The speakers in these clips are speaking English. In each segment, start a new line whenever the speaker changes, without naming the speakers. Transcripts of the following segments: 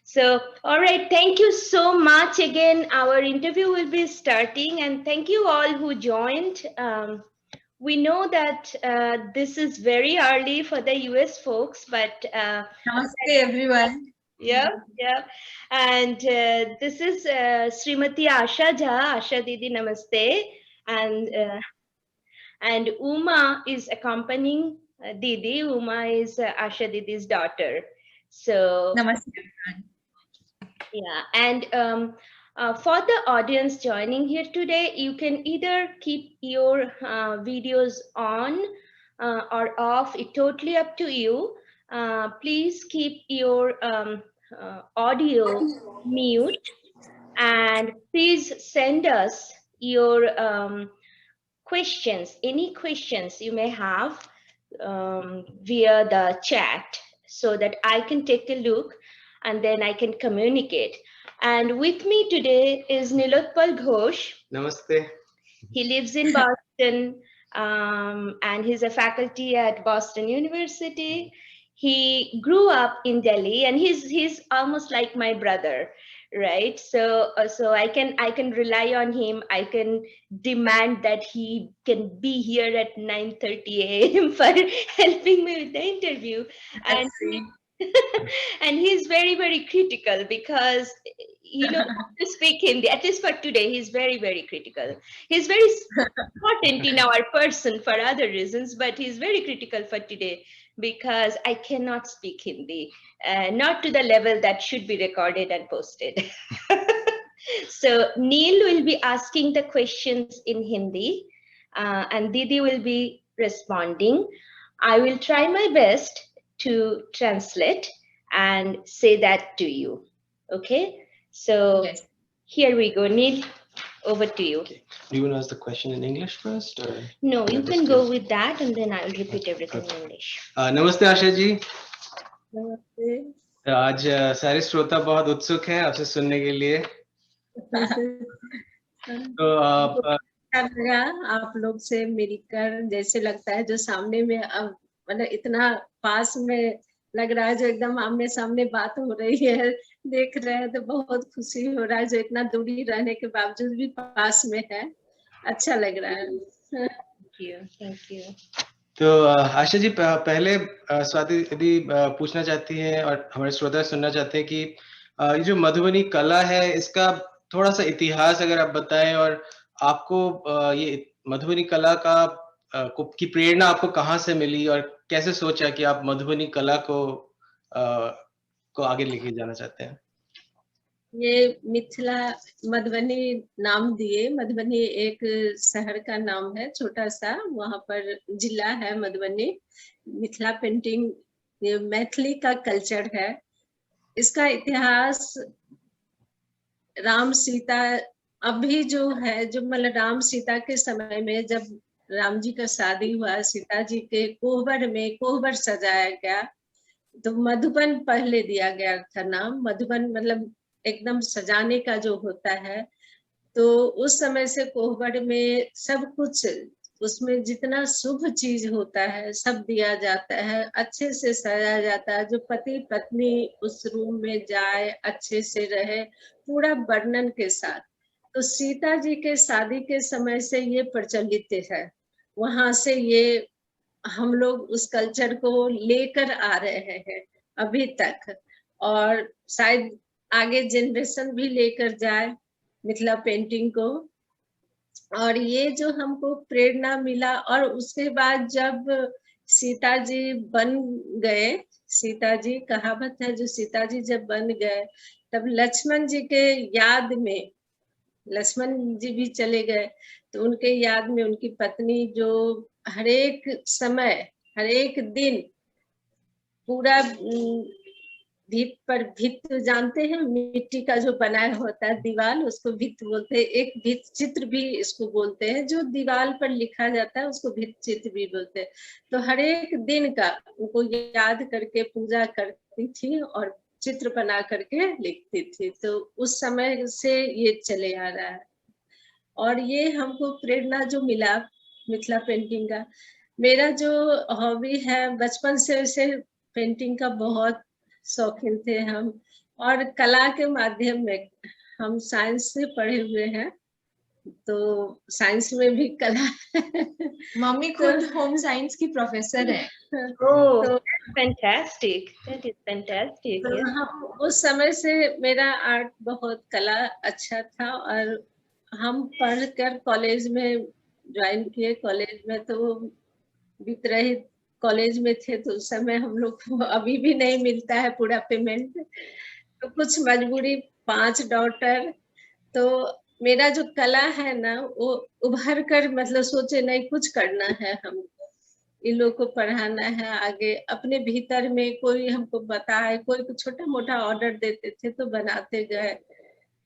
So, all right, thank you so much again. Our interview will be starting, and thank you all who joined. We know that this is very early for the US folks, but
Namaste, everyone.
yeah, yeah. And this is Srimati Asha Jha. Asha Didi, namaste. And Uma is accompanying Didi. Uma is Asha Didi's daughter. So
Namaste, everyone.
yeah, and for the audience joining here today, you can either keep your videos on or off. It's totally up to you. Please keep your audio mute, and please send us your questions, any questions you may have via the chat, so that I can take a look and then I can communicate. And with me today is Nilotpal Ghosh.
Namaste.
He lives in Boston, and he's a faculty at Boston University. He grew up in Delhi, and he's almost like my brother, right? So I can rely on him. I can demand that he can be here at 9:30 a.m. for helping me with the interview. And and he's very critical because he knows to speak Hindi. At least for today, he's very critical. He's very important in our person for other reasons, but he's very critical for today because I cannot speak Hindi, not to the level that should be recorded and posted. So Neil will be asking the questions in Hindi, and Didi will be responding. I will try my best to translate and say that to you. Okay, so
Yes.
here we go. Neil, over to you.
Okay. Do you want to ask the question in English first? Or
No, you can go with that and then I'll repeat everything in English.
नमस्ते आशा जी।
नमस्ते।
आज सारे श्रोता बहुत उत्सुक हैं आपसे सुनने के लिए। तो
अच्छा लगा आप लोग से मिलकर, जैसे लगता है जो सामने में अब मतलब इतना पास में लग रहा है, जो एकदम आमने सामने बात हो रही है, देख रहे हैं तो बहुत खुशी हो रहा है, जो इतना दूरी रहने के बावजूद भी पास में है, अच्छा लग रहा है।
Thank you.
तो आशा जी पहले स्वाति यदि पूछना चाहती हैं और हमारे श्रोता सुनना चाहते हैं कि ये जो मधुबनी कला है इसका थोड़ा सा इतिहास अगर आप बताएं, और आपको ये मधुबनी कला का की प्रेरणा आपको कहाँ से मिली और कैसे सोचा कि आप मधुबनी कला को आगे लेके जाना चाहते हैं?
ये मिथिला मधुबनी नाम दिए। मधुबनी एक शहर का नाम है, छोटा सा, वहां पर जिला है मधुबनी। मिथिला पेंटिंग ये मैथिली का कल्चर है। इसका इतिहास राम सीता, अभी जो है, जो मतलब राम सीता के समय में जब राम जी का शादी हुआ, सीता जी के कोहबर में कोहबर सजाया गया, तो मधुबन पहले दिया गया था नाम। मधुबन मतलब एकदम सजाने का जो होता है, तो उस समय से कोहबर में सब कुछ, उसमें जितना शुभ चीज होता है सब दिया जाता है, अच्छे से सजाया जाता है। जो पति पत्नी उस रूम में जाए, अच्छे से रहे, पूरा वर्णन के साथ। तो सीता जी के शादी के समय से ये प्रचलित है, वहां से ये हम लोग उस कल्चर को लेकर आ रहे हैं अभी तक, और शायद आगे जनरेशन भी लेकर जाए मिथिला पेंटिंग को। और ये जो हमको प्रेरणा मिला, और उसके बाद जब सीता जी बन गए, सीता जी कहावत है, जो सीता जी जब बन गए तब लक्ष्मण जी के याद में, लक्ष्मण जी भी चले गए, तो उनके याद में उनकी पत्नी जो हर एक समय, हर एक दिन पूरा भित्त पर, भित्त जानते हैं, मिट्टी का जो बनाया होता है दीवार, उसको भित्त बोलते हैं। एक भित्त चित्र भी इसको बोलते हैं, जो दीवार पर लिखा जाता है उसको भित्त चित्र भी बोलते हैं। तो हर एक दिन का उनको याद करके पूजा करती थी और चित्र बना करके लिखती थी। तो उस समय से ये चले आ रहा है। और ये हमको प्रेरणा जो मिला मिथिला पेंटिंग का, मेरा जो हॉबी है, बचपन से पेंटिंग का बहुत शौकीन थे हम। और कला के माध्यम में हम साइंस से पढ़े हुए हैं, तो साइंस में भी कला
मम्मी खुद होम साइंस की प्रोफेसर है।
Oh,
तो
that's fantastic. That is fantastic.
तो
Yeah.
हम उस समय से मेरा आर्ट बहुत कला अच्छा था, और हम पढ़कर कॉलेज में ज्वाइन किए। कॉलेज में तो वित्रहित कॉलेज में थे, तो उस समय हम लोग को अभी भी नहीं मिलता है पूरा पेमेंट, तो कुछ मजबूरी, 5 डॉटर, तो मेरा जो कला है ना वो उभर कर, मतलब सोचे नहीं कुछ करना है हमको, इन लोग को पढ़ाना है आगे। अपने भीतर में कोई हमको बताए, कोई छोटा मोटा ऑर्डर देते थे तो बनाते गए,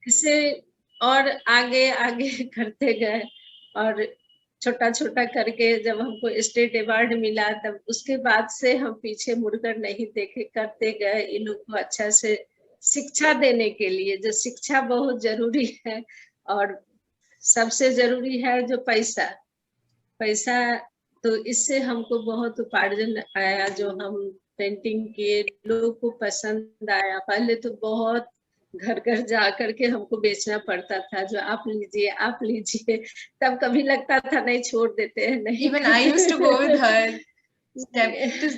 इससे और आगे आगे करते गए, और छोटा छोटा करके जब हमको स्टेट अवार्ड मिला, तब उसके बाद से हम पीछे मुड़कर नहीं देखे, करते गए। इन लोग को अच्छा से शिक्षा देने के लिए, जो शिक्षा बहुत जरूरी है, और सबसे जरूरी है जो पैसा, पैसा, तो इससे हमको बहुत उपार्जन आया। जो हम पेंटिंग किए, लोगों को पसंद आया। पहले तो बहुत घर घर जा करके हमको बेचना पड़ता था, जो आप लीजिए आप लीजिए, तब कभी लगता था नहीं, छोड़ देते हैं, नहीं।
Even I used to go with her, step to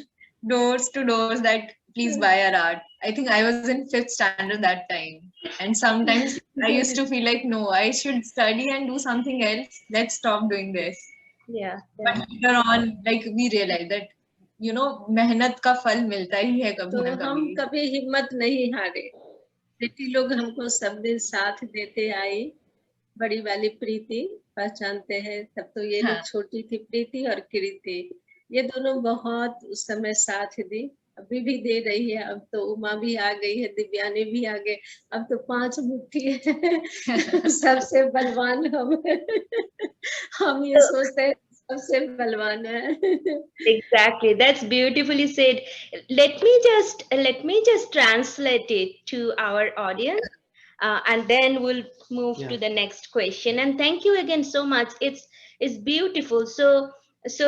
doors that please buy our art. I think I was in 5th standard that time, and sometimes I used to feel like, no, I should study and do something else. Let's stop doing this.
Yeah.
But later on, like we realized that, you know, मेहनत का फल मिलता ही है कभी
तो
ना
हम
कभी।
कभी हिम्मत नहीं हारे। बेटी लोग हमको सब दिन साथ देते आई। बड़ी वाली प्रीति, पहचानते हैं, तब तो ये लोग छोटी थी, प्रीति और कृति, ये दोनों बहुत उस समय साथ दी, अभी भी दे रही है। अब तो उमा भी आ गई है, दिव्यानी भी आ गए, अब तो 5 मुट्ठी है। सबसे बलवान हम ये सोचते हैं सबसे बलवान है।
Exactly. That's beautifully said. Let me just translate it to our audience, and then we'll move to the next question. And thank you again so much. It's beautiful. So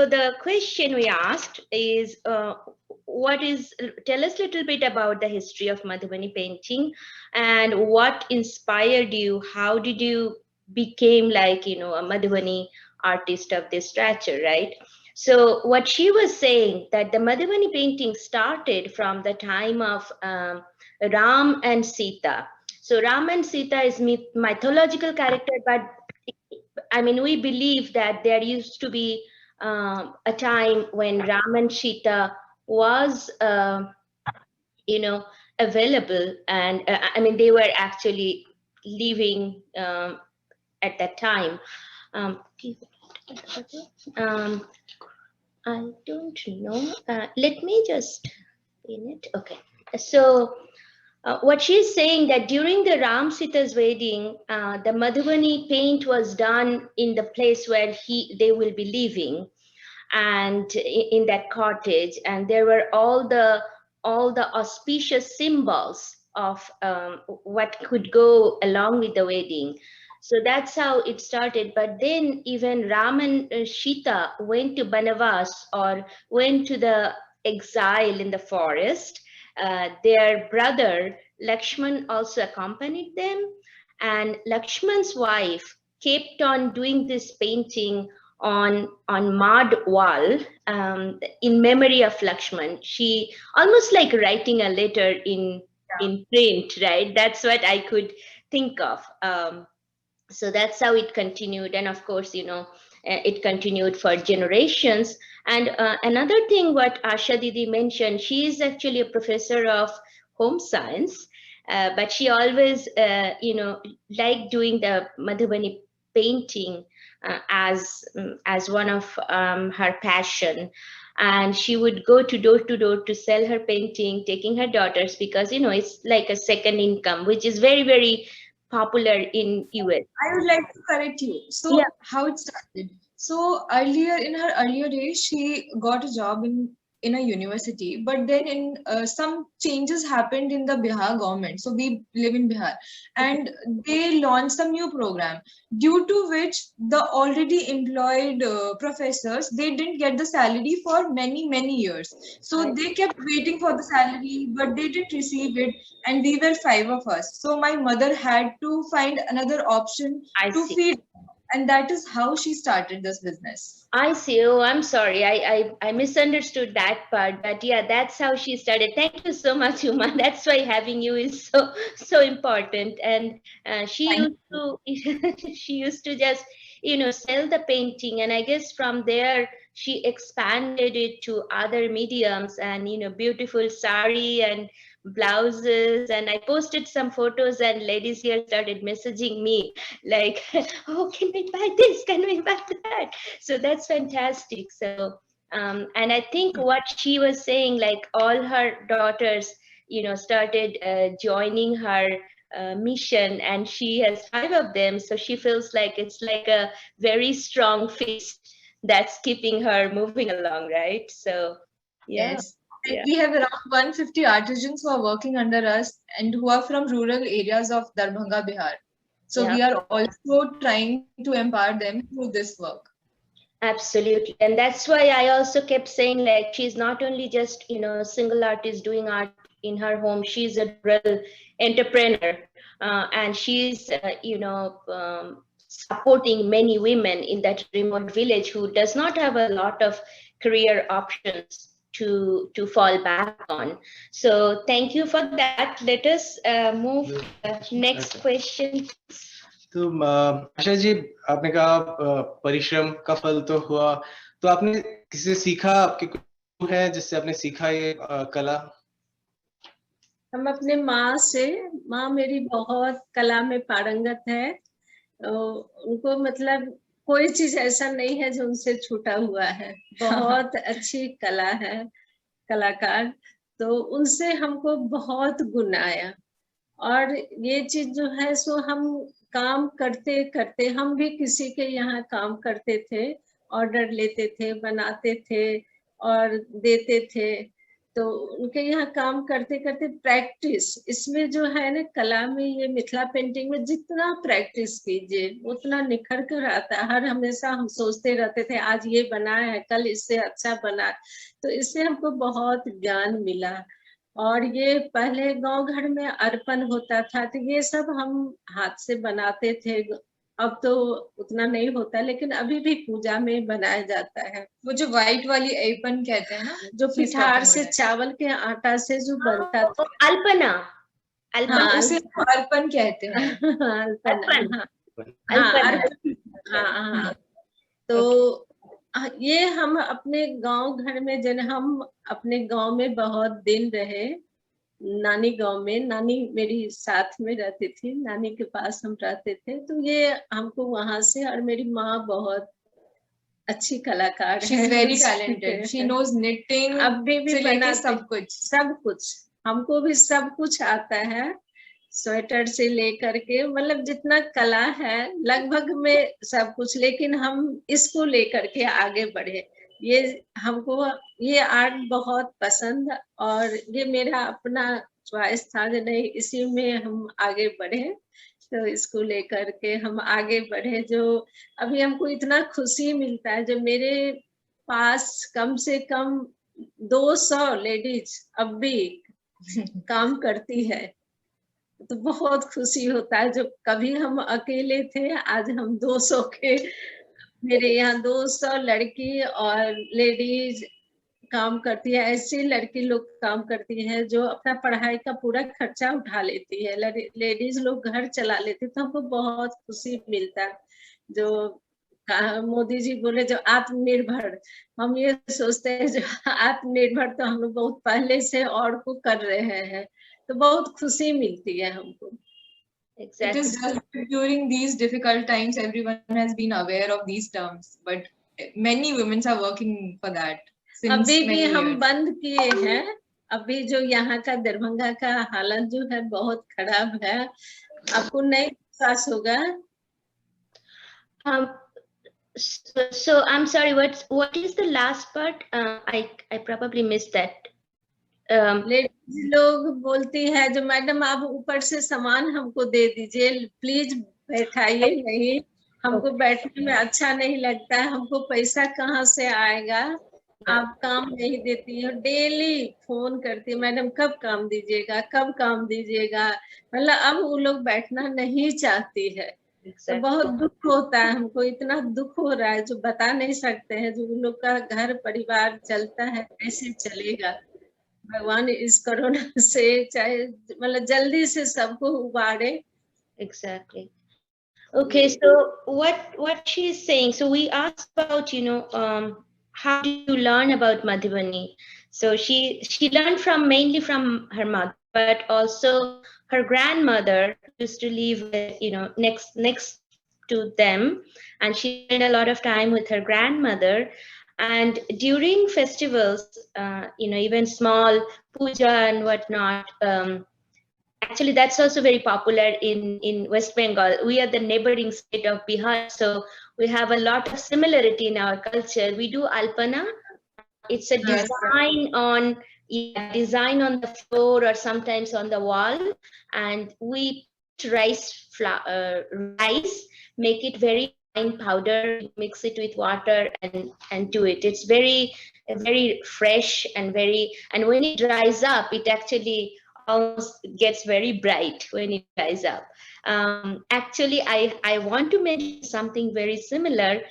the question we asked is, tell us a little bit about the history of Madhubani painting, and what inspired you. How did you became, like, a Madhubani artist of this stature, right? So what she was saying, that the Madhubani painting started from the time of Ram and Sita. So Ram and Sita is mythological character, but I mean, we believe that there used to be a time when Ram and Sita was, available, and I mean, they were actually living at that time. I don't know. Let me just in it. Okay. So what she's saying, that during the Ram Sita's wedding, the Madhubani paint was done in the place where they will be living, and in that cottage, and there were all the auspicious symbols of what could go along with the wedding. So that's how it started. But then even Ram and Sita went to Banavas, or went to the exile in the forest. Their brother Lakshman also accompanied them, and Lakshman's wife kept on doing this painting on mud wall, in memory of Lakshman. She almost like writing a letter in print, right? That's what I could think of. So that's how it continued, and of course, it continued for generations. And another thing, what Asha Didi mentioned, she is actually a professor of home science, but she always, liked doing the Madhubani painting as one of her passion. And she would go to door to sell her painting, taking her daughters, because it's like a second income, which is very, very popular in US.
I would like to correct you. So how it started. So in her earlier days, she got a job in in a university, but then in some changes happened in the Bihar government. So we live in Bihar, and they launched some new program, due to which the already employed professors, they didn't get the salary for many years. So they kept waiting for the salary, but they didn't receive it, and we were 5 of us. So my mother had to find another option
I
to
see.
feed, and that is how she started this business.
I see. Oh, I'm sorry. I misunderstood that part. But yeah, that's how she started. Thank you so much, Uma. That's why having you is so important. And she
Thank
used to she used to just sell the painting, and I guess from there she expanded it to other mediums, and beautiful sari and blouses. And I posted some photos, and ladies here started messaging me like, oh, can we buy this? Can we buy that? So that's fantastic. So and I think what she was saying, like all her daughters started joining her mission, and she has 5 of them, so she feels like it's like a very strong fist that's keeping her moving along, right? So yeah.
Yes. And we have around 150 artisans who are working under us and who are from rural areas of Darbhanga, Bihar. So we are also trying to empower them through this work.
Absolutely. And that's why I also kept saying, like, she's not only just, a single artist doing art in her home, she's a real entrepreneur. And she's, supporting many women in that remote village who does not have a lot of career options to fall back on. So thank you for that. Let us move to the next question.
तो आशा जी, आपने कहा परिश्रम का फल तो हुआ, तो आपने किसी से सीखा, आपके कोई है जिससे आपने सीखा ये कला?
हम अपने माँ से, माँ मेरी बहुत कला में पारंगत है, उनको मतलब कोई चीज ऐसा नहीं है जो उनसे छूटा हुआ है, बहुत अच्छी कला है, कलाकार। तो उनसे हमको बहुत गुण आया, और ये चीज जो है सो हम काम करते करते, हम भी किसी के यहाँ काम करते थे, ऑर्डर लेते थे, बनाते थे और देते थे। तो उनके यहाँ काम करते करते प्रैक्टिस, इसमें जो है ना कला में, ये मिथिला पेंटिंग में जितना प्रैक्टिस कीजिए उतना निखर कर आता है। हर हमेशा हम सोचते रहते थे आज ये बना है, कल इससे अच्छा बना, तो इससे हमको बहुत ज्ञान मिला। और ये पहले गांव घर में अर्पण होता था, तो ये सब हम हाथ से बनाते थे, अब तो उतना नहीं होता, लेकिन अभी भी पूजा में बनाया जाता है।
वो जो व्हाइट वाली अर्पण कहते हैं ना,
जो पिठार से चावल के आटा से जो बनता था,
अल्पना,
हाँ,
उसे अर्पण कहते हैं।
अर्पण, हाँ। तो ये हम अपने गांव घर में, जब हम अपने गांव में बहुत दिन रहे, नानी गांव में, नानी मेरी साथ में रहती थी, नानी के पास हम रहते थे, तो ये हमको वहां से, और मेरी माँ बहुत अच्छी कलाकार है,
She's very talented. She knows knitting,
अभी भी बनाते
सब कुछ
हमको भी सब कुछ आता है, स्वेटर से लेकर के, मतलब जितना कला है लगभग में सब कुछ, लेकिन हम इसको लेकर के आगे बढ़े। ये हमको ये आर्ट बहुत पसंद, और ये मेरा अपना चॉइस था कि नहीं, इसी में हम आगे बढ़े, तो इसको लेकर के हम आगे बढ़े। जो अभी हमको इतना खुशी मिलता है, जो मेरे पास कम से कम 200 लेडीज अब भी काम करती है, तो बहुत खुशी होता है। जो कभी हम अकेले थे, आज हम 200 के, मेरे यहाँ 200 लड़की और लेडीज काम करती है। ऐसी लड़की लोग काम करती है जो अपना पढ़ाई का पूरा खर्चा उठा लेती है, लेडीज लोग घर चला लेती, तो हमको बहुत खुशी मिलता है। जो मोदी जी बोले जो आत्मनिर्भर, हम ये सोचते हैं जो आत्मनिर्भर तो हम लोग बहुत पहले से और को कर रहे हैं, तो बहुत खुशी मिलती है हमको।
It is just during these difficult times, everyone has been aware of these terms, but many women are working for that.
अभी भी हम बंद किए हैं, अभी जो यहाँ का दरभंगा का हालत जो है बहुत खराब है, आपको नहीं विश्वास होगा।
So I'm sorry, what is the last part? I probably missed that.
Ladies लोग बोलती है जो मैडम आप ऊपर से सामान हमको दे दीजिए, प्लीज बैठाइए नहीं, हमको बैठने में अच्छा नहीं लगता है, हमको पैसा कहाँ से आएगा, आप काम नहीं देती हो, डेली फोन करती है मैडम कब काम दीजिएगा, कब काम दीजिएगा, मतलब अब वो लोग बैठना नहीं चाहती है। तो बहुत दुख होता है हमको, इतना दुख हो रहा है जो बता नहीं सकते हैं, जो उन लोग का घर परिवार चलता है कैसे चलेगा। भगवान इस कोरोना से चाहे मतलब जल्दी से सबको उबारे।
Exactly. Okay, so what she is saying, so we asked about, how do you learn about Madhubani? So she learned mainly from her mother, but also her grandmother used to live, next to them, and she spent a lot of time with her grandmother. And during festivals, even small puja and whatnot, actually that's also very popular in West Bengal. We are the neighboring state of Bihar, so we have a lot of similarity in our culture. We do alpana. It's a design on the floor or sometimes on the wall, and we put rice, make it very fine powder, mix it with water and do it. It's very fresh and when it dries up, it actually almost gets very bright when it dries up. Actually, I want to mention something very similar,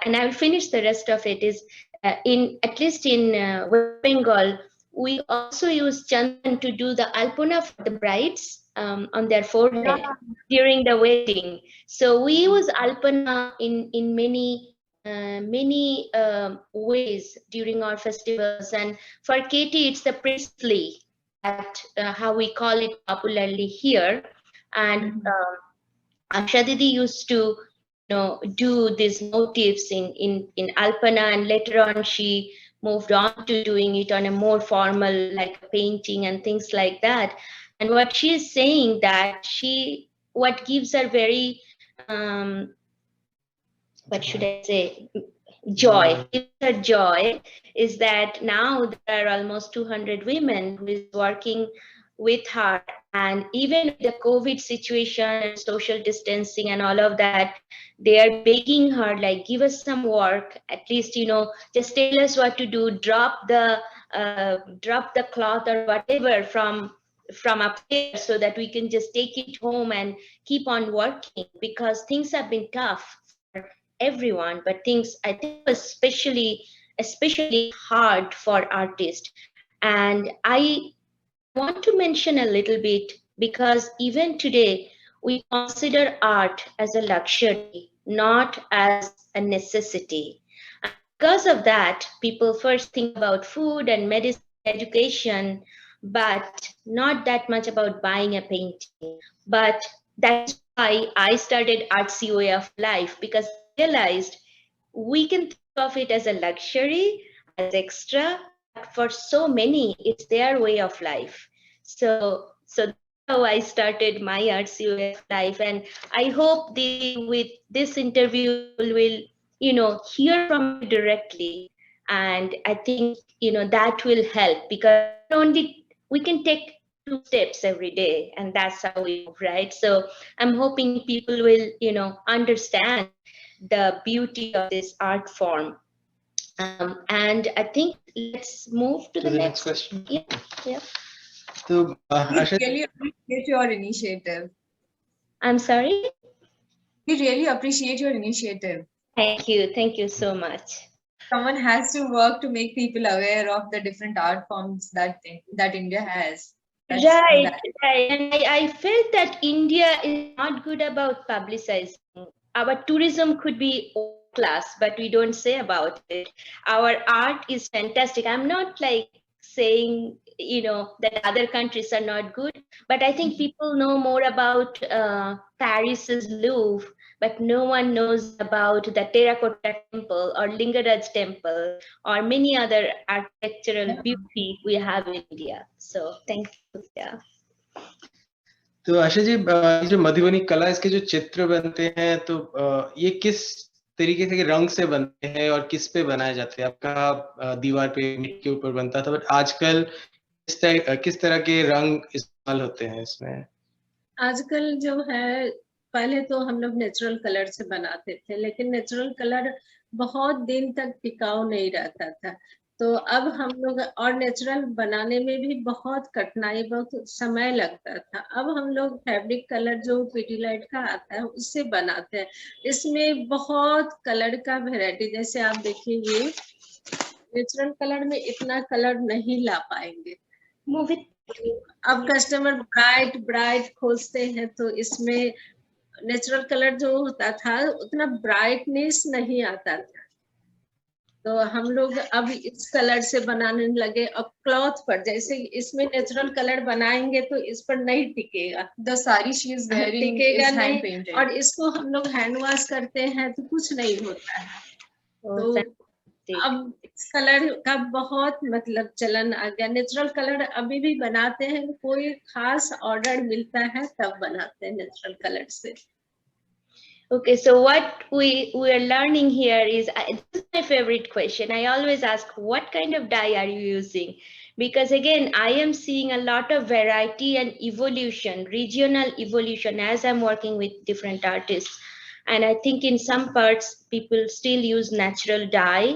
and I'll finish the rest of it. Is at least in West Bengal, we also use chandan to do the alpana for the brides on their forehead during the wedding. So we use alpana in many ways during our festivals. And for Katie, it's the priestly, at how we call it popularly here. And Asha Didi used to do these motifs in alpana, and later on she moved on to doing it on a more formal, like painting and things like that. And what she is saying, that what gives her very what should I say, joy, is that now there are almost 200 women who is working with her, and even with the COVID situation and social distancing and all of that, they are begging her, like, give us some work, at least, just tell us what to do, drop the cloth or whatever from up there, so that we can just take it home and keep on working, because things have been tough for everyone, but things, I think, was especially hard for artists. And I want to mention a little bit, because even today we consider art as a luxury, not as a necessity. And because of that, people first think about food and medicine, education, but not that much about buying a painting. But that's why I started Artsy Way of Life, because I realized we can think of it as a luxury, as extra, but for so many, it's their way of life. So that's how I started my Artsy Way of Life. And I hope with this interview will, hear from you directly. And I think, that will help, because only we can take 2 steps every day, and that's how we move, right? So I'm hoping people will, understand the beauty of this art form. And I think let's move to the next
question.
Yeah.
So,
we really appreciate your initiative.
I'm sorry?
We really appreciate your initiative.
Thank you so much.
Someone has to work to make people aware of the different art forms that India has.
Right. And I felt that India is not good about publicizing. Our tourism could be class, but we don't say about it. Our art is fantastic. I'm not like saying, that other countries are not good, but I think people know more about Paris's Louvre, but no one knows about the Terracotta Temple or Lingaraj Temple or many other architectural beauty we have in India. So thank you. Yeah.
तो आशा जी, जो मधुबनी कला, इसके जो चित्र बनते हैं, तो ये किस तरीके से रंग से बनते हैं और किस पे बनाए जाते हैं? आपका दीवार पे ईंट के ऊपर बनता था, बट आजकल किस तरह के रंग इस्तेमाल होते हैं इसमें?
आजकल जो है, पहले तो हम लोग नेचुरल कलर से बनाते थे, लेकिन नेचुरल कलर बहुत दिन तक टिकाऊ नहीं रहता था। तो अब हम लोग, और नेचुरल बनाने में भी बहुत कठिनाई, बहुत समय लगता था। अब हम लोग फैब्रिक कलर जो पीडीलाइट का आता है उससे बनाते हैं। इसमें बहुत कलर का वैरायटी, जैसे आप देखिए ये नेचुरल कलर में इतना कलर नहीं ला पाएंगे।
Move it.
अब कस्टमर ब्राइट ब्राइट खोजते हैं, तो इसमें नेचुरल कलर जो होता था उतना ब्राइटनेस नहीं आता था। तो हम लोग अब इस कलर से बनाने लगे। अब क्लॉथ पर, जैसे इसमें नेचुरल कलर बनाएंगे तो इस पर नहीं टिकेगा,
The sari she is wearing
टिकेगा
is hand
नहीं।
painted.
और इसको हम लोग हैंड वॉश करते हैं तो कुछ नहीं होता है।
Oh,
तो
fantastic.
अब इस कलर का बहुत मतलब चलन आ गया। नेचुरल कलर अभी भी बनाते हैं, कोई खास ऑर्डर मिलता है तब बनाते हैं नेचुरल कलर से।
Okay, so what we are learning here is, this is my favorite question. I always ask, what kind of dye are you using? Because again, I am seeing a lot of variety and evolution, regional evolution, as I'm working with different artists. And I think in some parts people still use natural dye,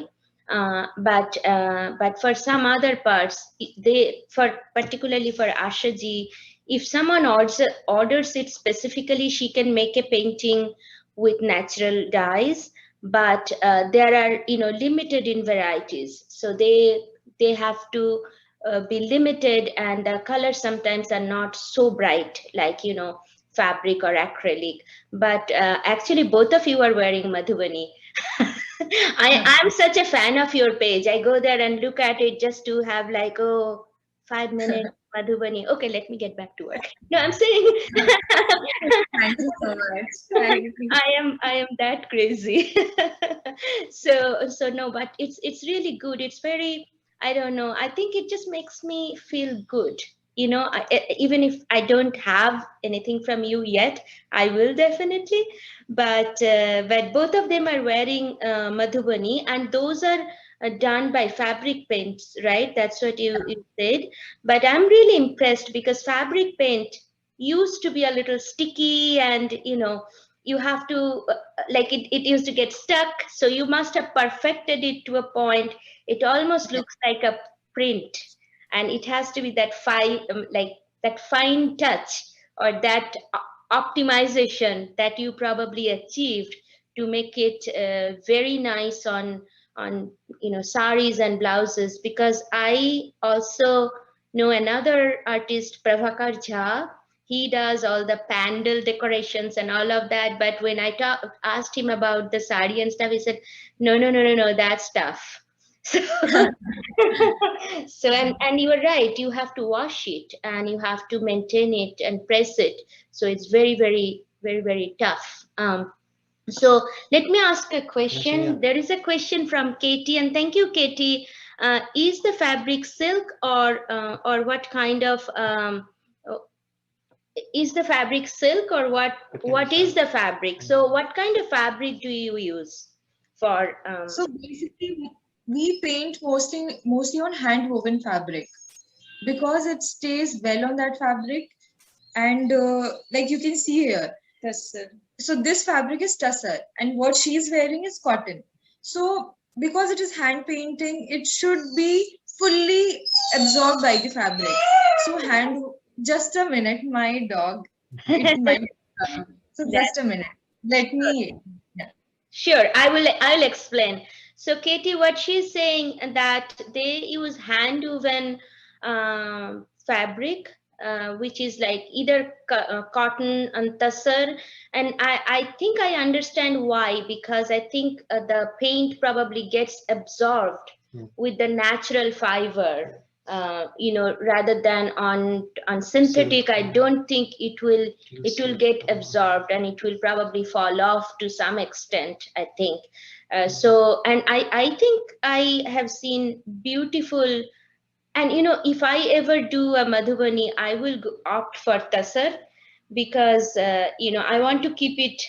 but for some other parts, particularly for Asha ji, if someone orders it specifically, she can make a painting with natural dyes, but there are limited in varieties, so they have to be limited, and the colors sometimes are not so bright like fabric or acrylic. But actually both of you are wearing Madhubani. I'm such a fan of your page. I go there and look at it just to have like 5 minutes Madhubani. Okay, let me get back to work. No, I'm saying
Thank you so much. Thank you.
I am that crazy. So no, but it's really good. It's very, I don't know. I think it just makes me feel good. Even if I don't have anything from you yet, I will definitely. But both of them are wearing Madhubani, and those are done by fabric paints, right? That's what you said. But I'm really impressed because fabric paint used to be a little sticky, and you have to it used to get stuck, so you must have perfected it to a point. It almost looks like a print, and it has to be that fine that fine touch, or that optimization that you probably achieved to make it very nice on saris and blouses. Because I also know another artist, Prabhakar Jha. He does all the pandal decorations and all of that. But when I asked him about the sari and stuff, he said, no, that's tough. So, and you are right. You have to wash it, and you have to maintain it and press it. So it's very, very, very, very tough. So let me ask a question.
Yes, yeah.
There is a question from Katie, and thank you, Katie. Is the fabric silk, or what kind of is the fabric silk, or what is the fabric? So what kind of fabric do you use for
So basically, we paint mostly on hand woven fabric because it stays well on that fabric, and like you can see here. So this fabric is tussar, and what she's wearing is cotton. So because it is hand painting, it should be fully absorbed by the fabric. So just a minute, my dog. So just a minute. Let me. Yeah.
Sure, I'll explain. So Katie, what she's saying, that they use hand woven fabric, which is like either cotton and tussar, and I think I understand why, because I think the paint probably gets absorbed with the natural fiber, rather than on synthetic. I don't think it will get absorbed, and it will probably fall off to some extent, I think. So, and I think I have seen beautiful. And if I ever do a Madhubani, I will opt for Tasar, because I want to keep it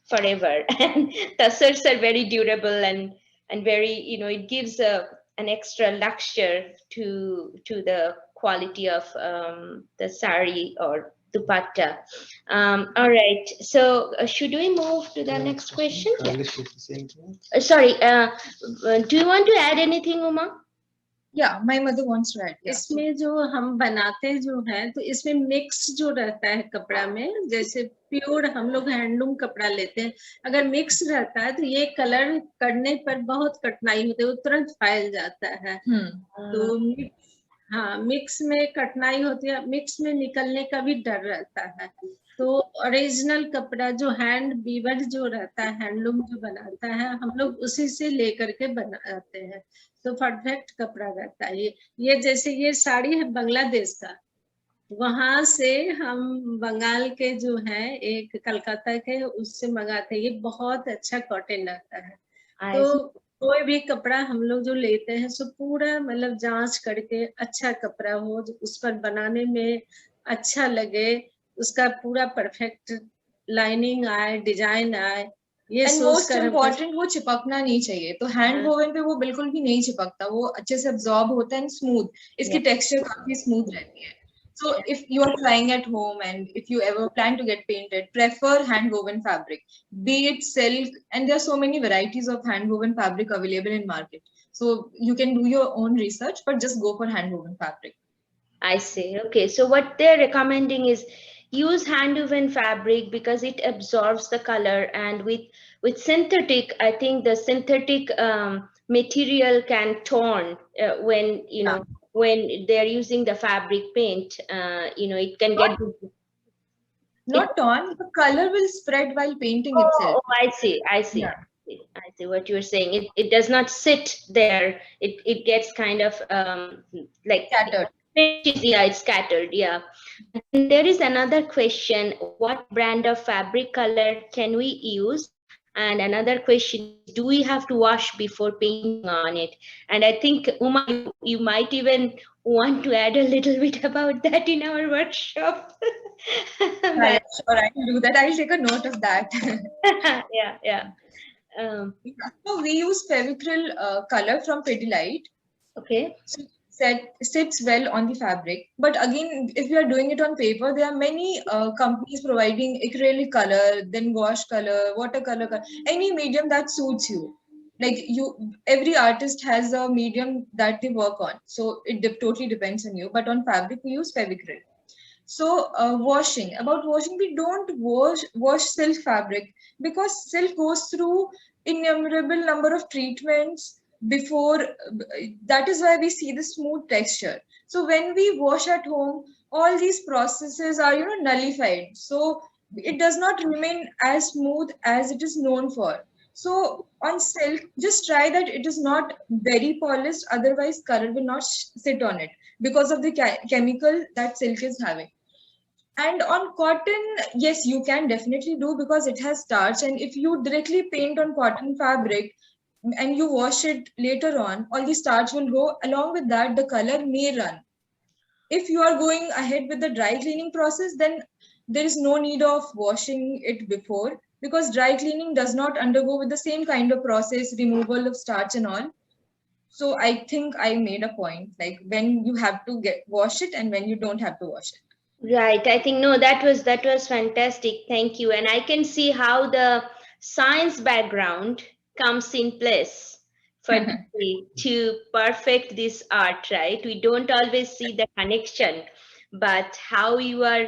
forever. And tassars are very durable and very, it gives an extra luxury to the quality of the sari or dupatta. All right, so should we move to the next question? Sorry, do you want to add anything, Uma?
Yeah, my mother wants to add. Yeah.
इसमें जो हम बनाते जो है तो इसमें mix जो रहता है कपड़ा में, जैसे प्योर हम लोग हैंडलूम कपड़ा लेते हैं, अगर मिक्स रहता है तो ये कलर करने पर बहुत कठिनाई होती है, वो तुरंत फैल जाता है। तो हाँ, मिक्स में कठिनाई होती है, मिक्स में निकलने का भी डर रहता है। तो ओरिजिनल कपड़ा जो हैंड वीवर जो रहता है, हैंडलूम जो बनाता है, हम लोग उसी से लेकर के बनाते हैं, तो परफेक्ट कपड़ा रहता है। ये जैसे ये साड़ी है बांग्लादेश का, वहां से हम बंगाल के जो है एक कलकत्ता के उससे मंगाते हैं, ये बहुत अच्छा कॉटन रहता है। तो कोई भी कपड़ा हम लोग जो लेते हैं सो पूरा मतलब जांच करके अच्छा कपड़ा हो, उस पर बनाने में अच्छा लगे, उसका पूरा परफेक्ट लाइनिंग आए, डिजाइन आए, ये
मोस्ट इम्पोर्टेंट वो चिपकना नहीं चाहिए। तो हैंड वोवन पे वो बिल्कुल भी नहीं चिपकता, वो अच्छे से अब्सॉर्ब होता है, स्मूथ, इसकी टेक्सचर काफी स्मूथ रहती है। So if you are flying at home and if you ever plan to get painted, prefer hand woven fabric, be it silk, and there are so many varieties of hand woven fabric available in market. So you can do your own research, but just go for hand woven fabric.
I see. Okay, so what they're recommending is use hand woven fabric because it absorbs the color, and with synthetic, I think the synthetic material can torn when when they're using the fabric paint, it can get
not torn, the color will spread while painting itself.
Oh, I see. Yeah. I see what you're saying. It does not sit there. It gets kind of like
scattered.
Yeah, it's scattered. Yeah. And there is another question: what brand of fabric color can we use? And another question: do we have to wash before painting on it? And I think Uma, you might even want to add a little bit about that in our workshop.
Right, sure, I can do that. I'll take a note of that.
Yeah.
So we use Fevicryl color from Pidilite.
Okay.
Sits well on the fabric, but again, if you are doing it on paper, there are many companies providing acrylic color, then wash color, watercolor color, any medium that suits you. Like every artist has a medium that they work on, so it totally depends on you. But on fabric, we use Fevicryl. So washing, we don't wash silk fabric because silk goes through innumerable number of treatments before. That is why we see the smooth texture. So when we wash at home, all these processes are nullified, so it does not remain as smooth as it is known for. So on silk, just try that it is not very polished, otherwise color will not sit on it because of the chemical that silk is having. And on cotton, yes, you can definitely do because it has starch, and if you directly paint on cotton fabric and you wash it later on, all the starch will go. Along with that, the color may run. If you are going ahead with the dry cleaning process, then there is no need of washing it before, because dry cleaning does not undergo with the same kind of process, removal of starch and all. So I think I made a point, like when you have to wash it and when you don't have to wash it.
Right. I think, no, that was fantastic. Thank you. And I can see how the science background comes in place for to perfect this art, right? We don't always see the connection, but how you are,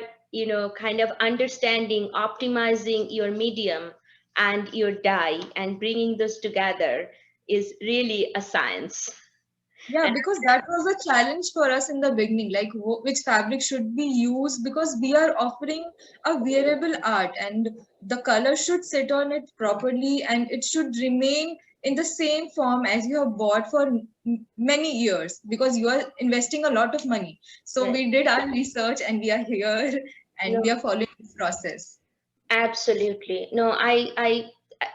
kind of understanding, optimizing your medium and your dye and bringing those together is really a science.
Yeah, because that was a challenge for us in the beginning, like which fabric should be used, because we are offering a wearable art and the color should sit on it properly and it should remain in the same form as you have bought for many years, because you are investing a lot of money. So we did our research and we are here and we are following this process.
Absolutely. No,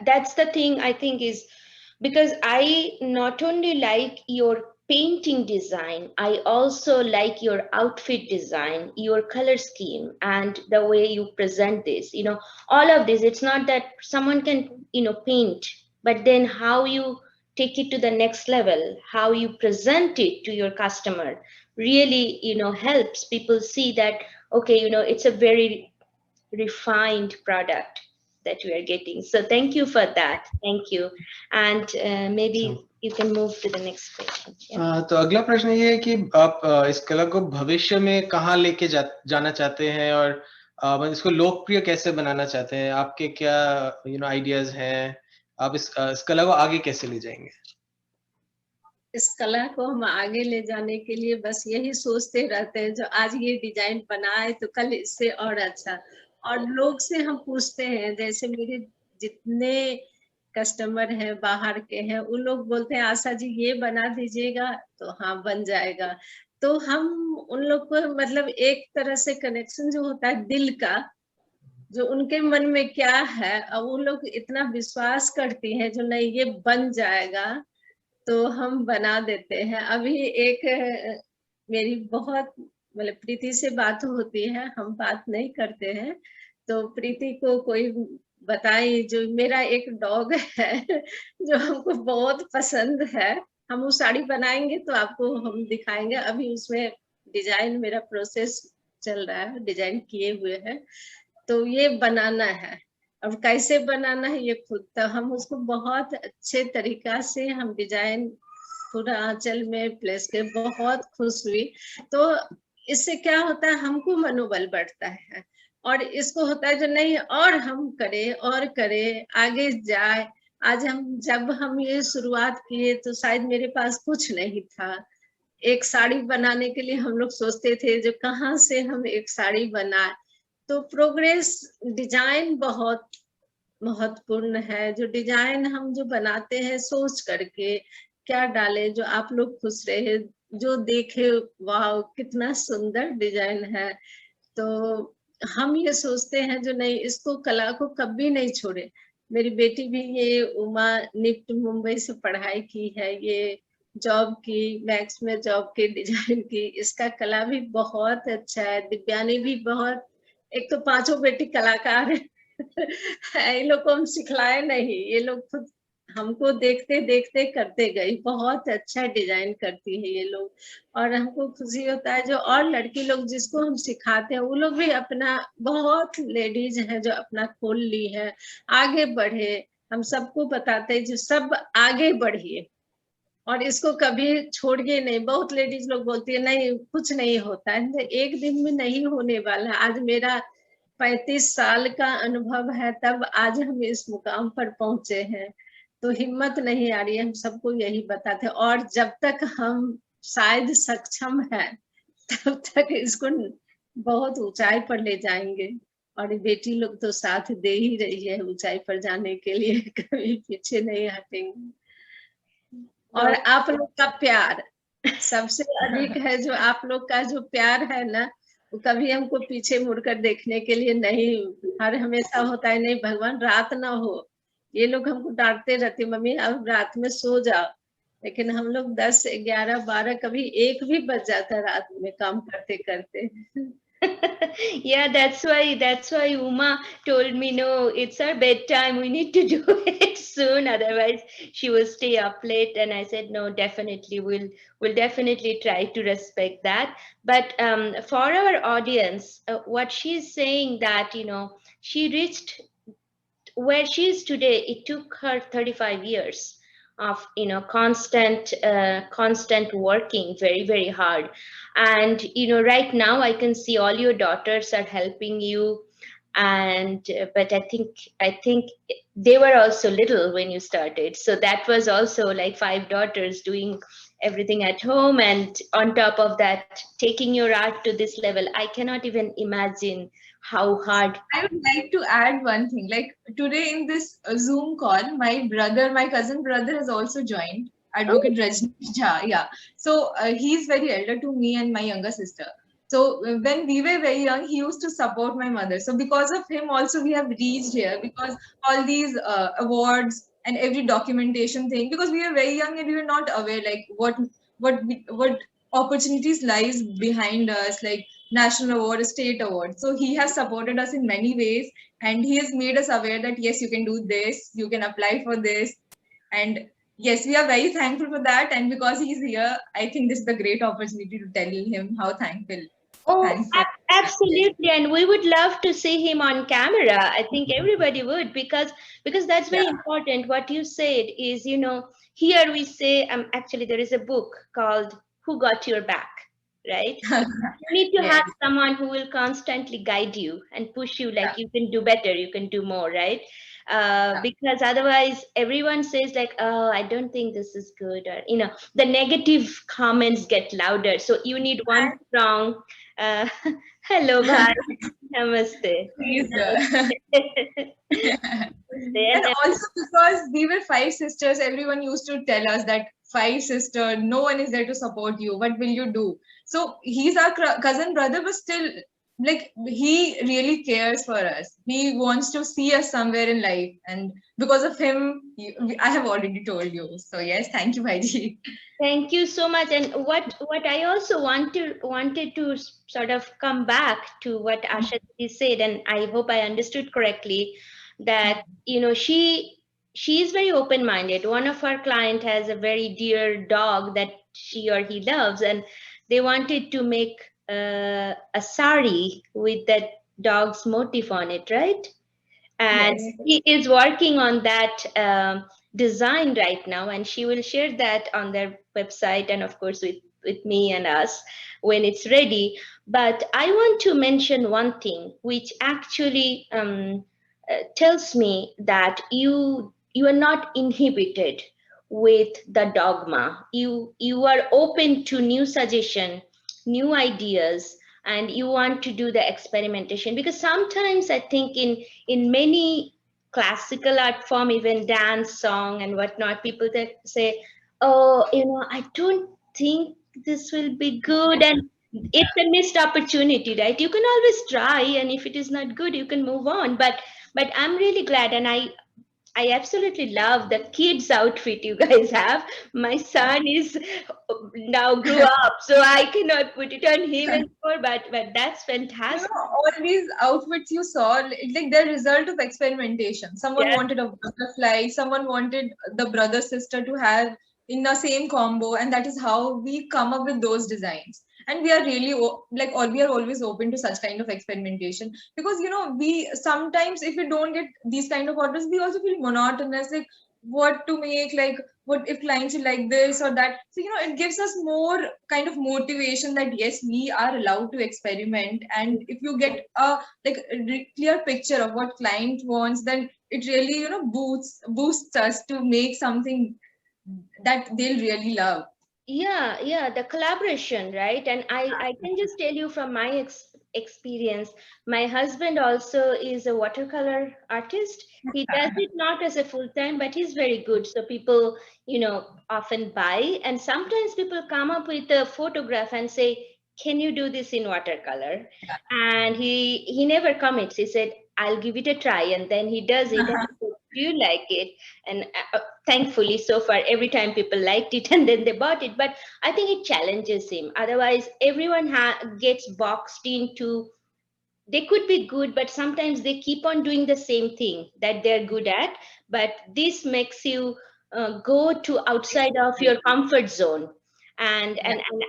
that's the thing I think is, because I not only like your painting design. I also like your outfit design, your color scheme, and the way you present this. All of this. It's not that someone can, paint, but then how you take it to the next level, how you present it to your customer, really, helps people see that, okay, it's a very refined product that we are getting. So thank you for that. Thank you. And maybe you can move to the next question. Yeah.
तो अगला प्रश्न ये है कि आप इस कला को भविष्य में कहाँ लेके जाना चाहते हैं और मतलब इसको लोकप्रिय कैसे बनाना चाहते हैं? आपके क्या आइडियाज हैं? आप इस कला को आगे कैसे ले जाएंगे?
इस कला को हम आगे ले जाने के लिए बस यही सोचते रहते हैं, जो आज ये डिजाइन बनाए तो कल इससे और अच्छा। और लोग से हम पूछते हैं, जैसे मेरे जितने कस्टमर हैं बाहर के हैं, उन लोग बोलते हैं आशा जी ये बना दीजिएगा, तो हाँ बन जाएगा। तो हम उन लोग को मतलब एक तरह से कनेक्शन जो होता है दिल का, जो उनके मन में क्या है, और वो लोग इतना विश्वास करती हैं जो नहीं ये बन जाएगा, तो हम बना देते हैं। अभी एक मेरी बहुत मतलब प्रीति से बात होती है, हम बात नहीं करते हैं, तो प्रीति को कोई बताई, जो मेरा एक डॉग है जो हमको बहुत पसंद है, हम वो साड़ी बनाएंगे तो आपको हम दिखाएंगे। अभी उसमें डिजाइन मेरा प्रोसेस चल रहा है, डिजाइन किए हुए हैं, तो ये बनाना है। अब कैसे बनाना है ये खुद, तो हम उसको बहुत अच्छे तरीका से हम डिजाइन पूरा आंचल में प्लेस के बहुत खुश हुई। तो इससे क्या होता है, हमको मनोबल बढ़ता है, और इसको होता है जो नहीं और हम करें और करें, आगे जाए। आज जब हम ये शुरुआत किए तो शायद मेरे पास कुछ नहीं था। एक साड़ी बनाने के लिए हम लोग सोचते थे जो कहाँ से हम एक साड़ी बनाए। तो प्रोग्रेस डिजाइन बहुत महत्वपूर्ण है। जो डिजाइन हम जो बनाते हैं सोच करके क्या डाले जो आप लोग खुश रहे, जो देखे वाह कितना सुंदर डिजाइन है, तो हम ये सोचते हैं जो नहीं इसको कला को कभी नहीं छोड़े। मेरी बेटी भी ये उमा निफ्ट मुंबई से पढ़ाई की है, ये जॉब की, मैक्स में जॉब की, डिजाइन की, इसका कला भी बहुत अच्छा है। दिव्यानी भी बहुत, एक तो पांचों बेटी कलाकार है। इन लोग को हम सिखलाए नहीं, ये लोग खुद हमको देखते देखते करते गई। बहुत अच्छा डिजाइन करती है ये लोग, और हमको खुशी होता है जो और लड़की लोग जिसको हम सिखाते हैं वो लोग भी अपना, बहुत लेडीज हैं जो अपना खोल ली है, आगे बढ़े। हम सबको बताते हैं जो सब आगे बढ़िए और इसको कभी छोड़िए नहीं। बहुत लेडीज लोग बोलती है नहीं कुछ नहीं होता है, एक दिन में नहीं होने वाला। आज मेरा 35 साल का अनुभव है, तब आज हम इस मुकाम पर पहुंचे हैं। तो हिम्मत नहीं आ रही है, हम सबको यही बताते हैं। और जब तक हम शायद सक्षम हैं तब तक इसको बहुत ऊंचाई पर ले जाएंगे, और बेटी लोग तो साथ दे ही रही है ऊंचाई पर जाने के लिए, कभी पीछे नहीं हटेंगे। और आप लोग का प्यार सबसे अधिक है, जो आप लोग का जो प्यार है ना, वो कभी हमको पीछे मुड़कर देखने के लिए नहीं, हर हमेशा होता है नहीं भगवान रात ना हो। ये लोग हमको डांटते रहते मम्मी अब रात में सो जाओ, लेकिन हम लोग 10, 11, 12 कभी 1 भी बज जाता है रात में काम करते करते।
Yeah, that's why Uma told me, no, it's our bedtime, we need to do it soon, otherwise she will stay up late. And I said no, definitely we'll definitely try to respect that. But for our audience, what she's saying that she reached where she is today, it took her 35 years of constant working very, very hard. And right now I can see all your daughters are helping you, and but I think they were also little when you started, so that was also like 5 daughters doing everything at home, and on top of that taking your art to this level. I cannot even imagine how hard.
I would like to add one thing. Like today in this Zoom call, my cousin brother has also joined, Advocate Rajneesh Jha. Yeah. So he's very elder to me and my younger sister. So when we were very young, he used to support my mother. So because of him also we have reached here, because all these awards and every documentation thing, because we were very young and we were not aware like what opportunities lies behind us, like national award, state award. So he has supported us in many ways, and he has made us aware that yes, you can do this, you can apply for this, and yes, we are very thankful for that. And because he's here, I think this is a great opportunity to tell him how thankful.
Oh,
Thankful.
absolutely. And we would love to see him on camera. I think everybody would, because that's very
Yeah.
important. What you said is, you know, here we say, actually there is a book called Who Got Your Back, right? You need to
Yes.
have someone who will constantly guide you and push you, like you can do better, you can do more, right? Because otherwise everyone says like, oh, I don't think this is good, or you know, the negative comments get louder. So you need one strong hello bhai, namaste.
Please,
And
and also because we were 5 sisters, everyone used to tell us that 5 sister, no one is there to support you. What will you do? So he's our cousin brother, but still, like he really cares for us. He wants to see us somewhere in life, and because of him, I have already told you. So yes, thank you, Bhaiji.
thank you so much. And what I also wanted to sort of come back to what Asha said, and I hope I understood correctly, that you know she is very open-minded. One of our client has a very dear dog that she or he loves, and they wanted to make a sari with that dog's motif on it, right? And
Yes.
he is working on that design right now, and she will share that on their website, and of course with me and us when it's ready. But I want to mention one thing which actually tells me that you are not inhibited with the dogma. You are open to new suggestion, new ideas, and you want to do the experimentation. Because sometimes I think in many classical art form, even dance, song, and whatnot, people that say, oh, you know, I don't think this will be good, and it's a missed opportunity, right? You can always try, and if it is not good, you can move on. But I'm really glad, and I absolutely love the kids outfit you guys have. My son is now grew up, so I cannot put it on him anymore. But that's fantastic.
All these outfits you saw, like they're result of experimentation. Someone
Yeah.
wanted a butterfly, someone wanted the brother sister to have in the same combo, and that is how we come up with those designs. And we are really we are always open to such kind of experimentation, because we sometimes, if we don't get these kind of orders, we also feel monotonous, like what to make, like what if clients will like this or that. So it gives us more kind of motivation that yes, we are allowed to experiment. And if you get a clear picture of what client wants, then it really boosts us to make something that they'll really love.
Yeah, the collaboration, right? And I can just tell you from my experience, my husband also is a watercolor artist. He does it not as a full time, but he's very good. So people, often buy, and sometimes people come up with a photograph and say, can you do this in watercolor? And he never commits. He said, I'll give it a try, and then he does it. And he said, do you like it? And thankfully so far every time people liked it and then they bought it. But I think it challenges him. Otherwise everyone gets boxed into, they could be good, but sometimes they keep on doing the same thing that they're good at. But this makes you go to outside of your comfort zone. And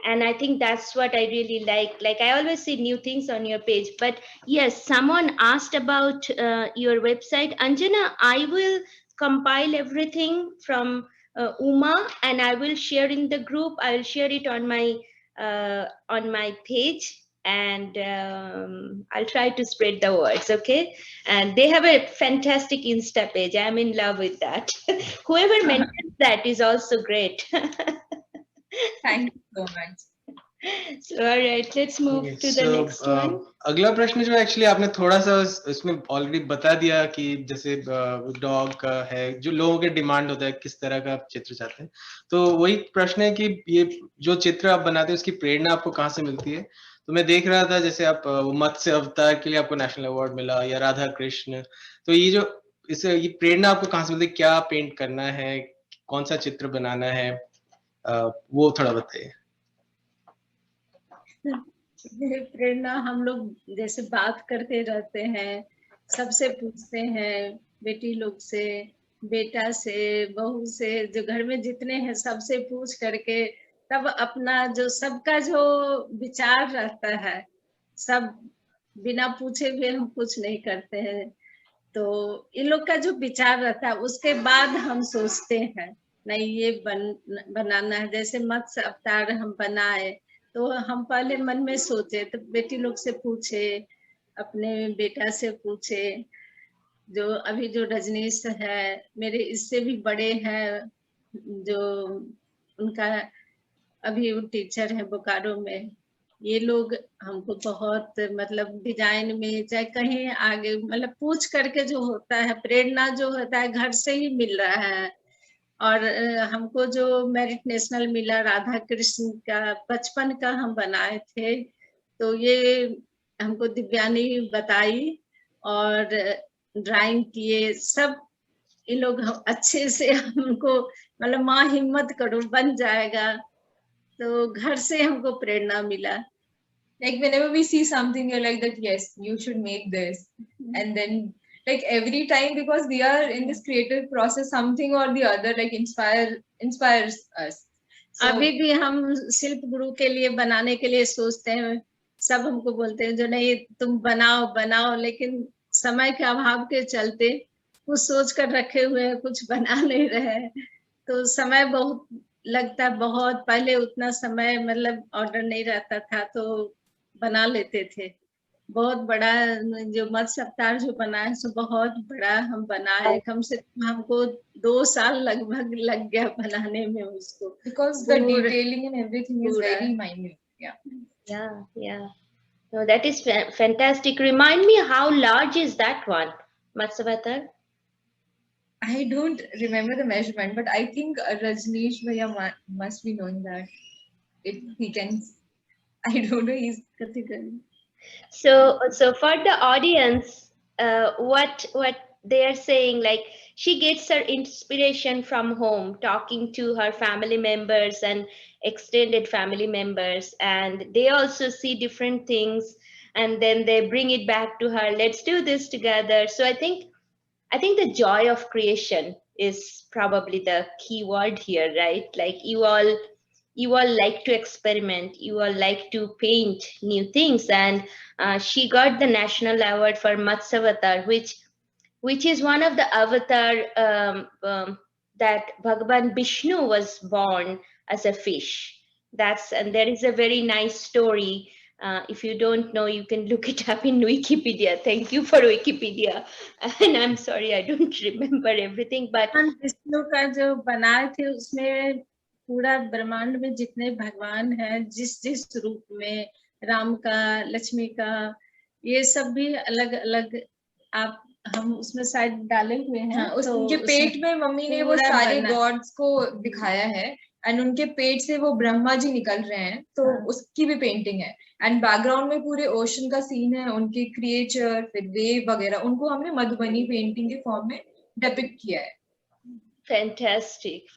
I think that's what I really like. I always see new things on your page. But yes, someone asked about your website, Anjana. I will compile everything from Uma, and I will share in the group. I will share it on my page, and I'll try to spread the words. Okay. And they have a fantastic Insta page. I'm in love with that. Whoever mentions that is also great.
Thank you so much.
So, all right, let's move to the next one.
अगला प्रश्न जो actually आपने थोड़ा सा इसमें already बता दिया कि जैसे डॉग का है, जो लोगों के डिमांड होता है किस तरह का आप चित्र चाहते हैं, तो वही प्रश्न है कि ये जो चित्र आप बनाते हैं उसकी प्रेरणा आपको कहाँ से मिलती है? तो मैं देख रहा था जैसे आप मत्स्य अवतार के लिए आपको नेशनल अवार्ड मिला, या राधा कृष्ण, तो ये प्रेरणा आपको कहाँ से मिलती है? क्या पेंट करना है, कौन सा चित्र बनाना है? वो थोड़ा बताइए।
प्रेरणा, हम लोग जैसे बात करते रहते हैं, सबसे पूछते हैं, बेटी लोग से, बेटा से, बहू से, जो घर में जितने हैं सबसे पूछ करके तब अपना जो सबका जो विचार रहता है, सब बिना पूछे हुए हम कुछ नहीं करते हैं। तो इन लोग का जो विचार रहता है उसके बाद हम सोचते हैं नहीं ये बनाना है। जैसे मत्स्य अवतार हम बनाए तो हम पहले मन में सोचे, तो बेटी लोग से पूछे, अपने बेटा से पूछे, जो अभी जो रजनीश है मेरे इससे भी बड़े हैं, जो उनका अभी वो टीचर है बोकारो में, ये लोग हमको बहुत मतलब डिजाइन में चाहे कहीं आगे मतलब पूछ करके जो होता है, प्रेरणा जो होता है घर से ही मिल रहा है। और हमको जो मेरिट नेशनल मिला राधा कृष्ण का 55 का हम बनाए थे, तो ये हमको दिव्यानी बताई और ड्राइंग किए सब ये लोग अच्छे से हमको मतलब माँ हिम्मत करो बन जाएगा, तो घर से हमको प्रेरणा मिला।
Like whenever we see something, you're like that, yes, you should make this. And then like every time, because we are in this creative process, something or the other like inspires us. So,
अभी भी हम शिल्प गुरु के लिए बनाने के लिए सोचते हैं, सब हमको बोलते हैं जो नहीं तुम बनाओ बनाओ, लेकिन समय के अभाव के चलते कुछ सोच कर रखे हुए हैं, कुछ बना नहीं रहे। तो समय बहुत लगता है, बहुत पहले उतना समय मतलब ऑर्डर नहीं रहता था तो बना लेते थे। बहुत बड़ा जो मत्स्य अवतार जो बनाए सो बहुत बड़ा हम बनाए, कम से कम हमको 2 साल लगभग लग गया बनाने में उसको,
because the detailing and everything is very minute.
Yeah. No, that is fantastic. Remind me, how large is that one, Matsavatar?
I don't remember the measurement, but I think Rajneesh Bhaiya must be knowing that. If he can, I don't know. He's
So for the audience, what they are saying, like she gets her inspiration from home, talking to her family members and extended family members, and they also see different things, and then they bring it back to her. Let's do this together. So I think the joy of creation is probably the key word here, right? Like you all like to experiment, you all like to paint new things, and she got the national award for Matsavatar, which is one of the avatar that Bhagavan Vishnu was born as a fish. And there is a very nice story. If you don't know, you can look it up in Wikipedia. Thank you for Wikipedia. And I'm sorry, I don't remember everything, but
Vishnu का जो बनाए थे उसमें पूरा ब्रह्मांड में जितने भगवान हैं, जिस जिस रूप में, राम का, लक्ष्मी का, ये सब भी अलग अलग आप हम उसमें शायद डाले हुए हैं।
हाँ, उनके पेट में मम्मी ने वो सारे गॉड्स को दिखाया है, एंड उनके पेट से वो ब्रह्मा जी निकल रहे हैं, तो उसकी भी पेंटिंग है। एंड बैकग्राउंड में पूरे ओशन का सीन है, उनके क्रिएचर, फिर वेव वगैरह, उनको हमने मधुबनी पेंटिंग के फॉर्म में डिपिक्ट किया है।
Fantastic.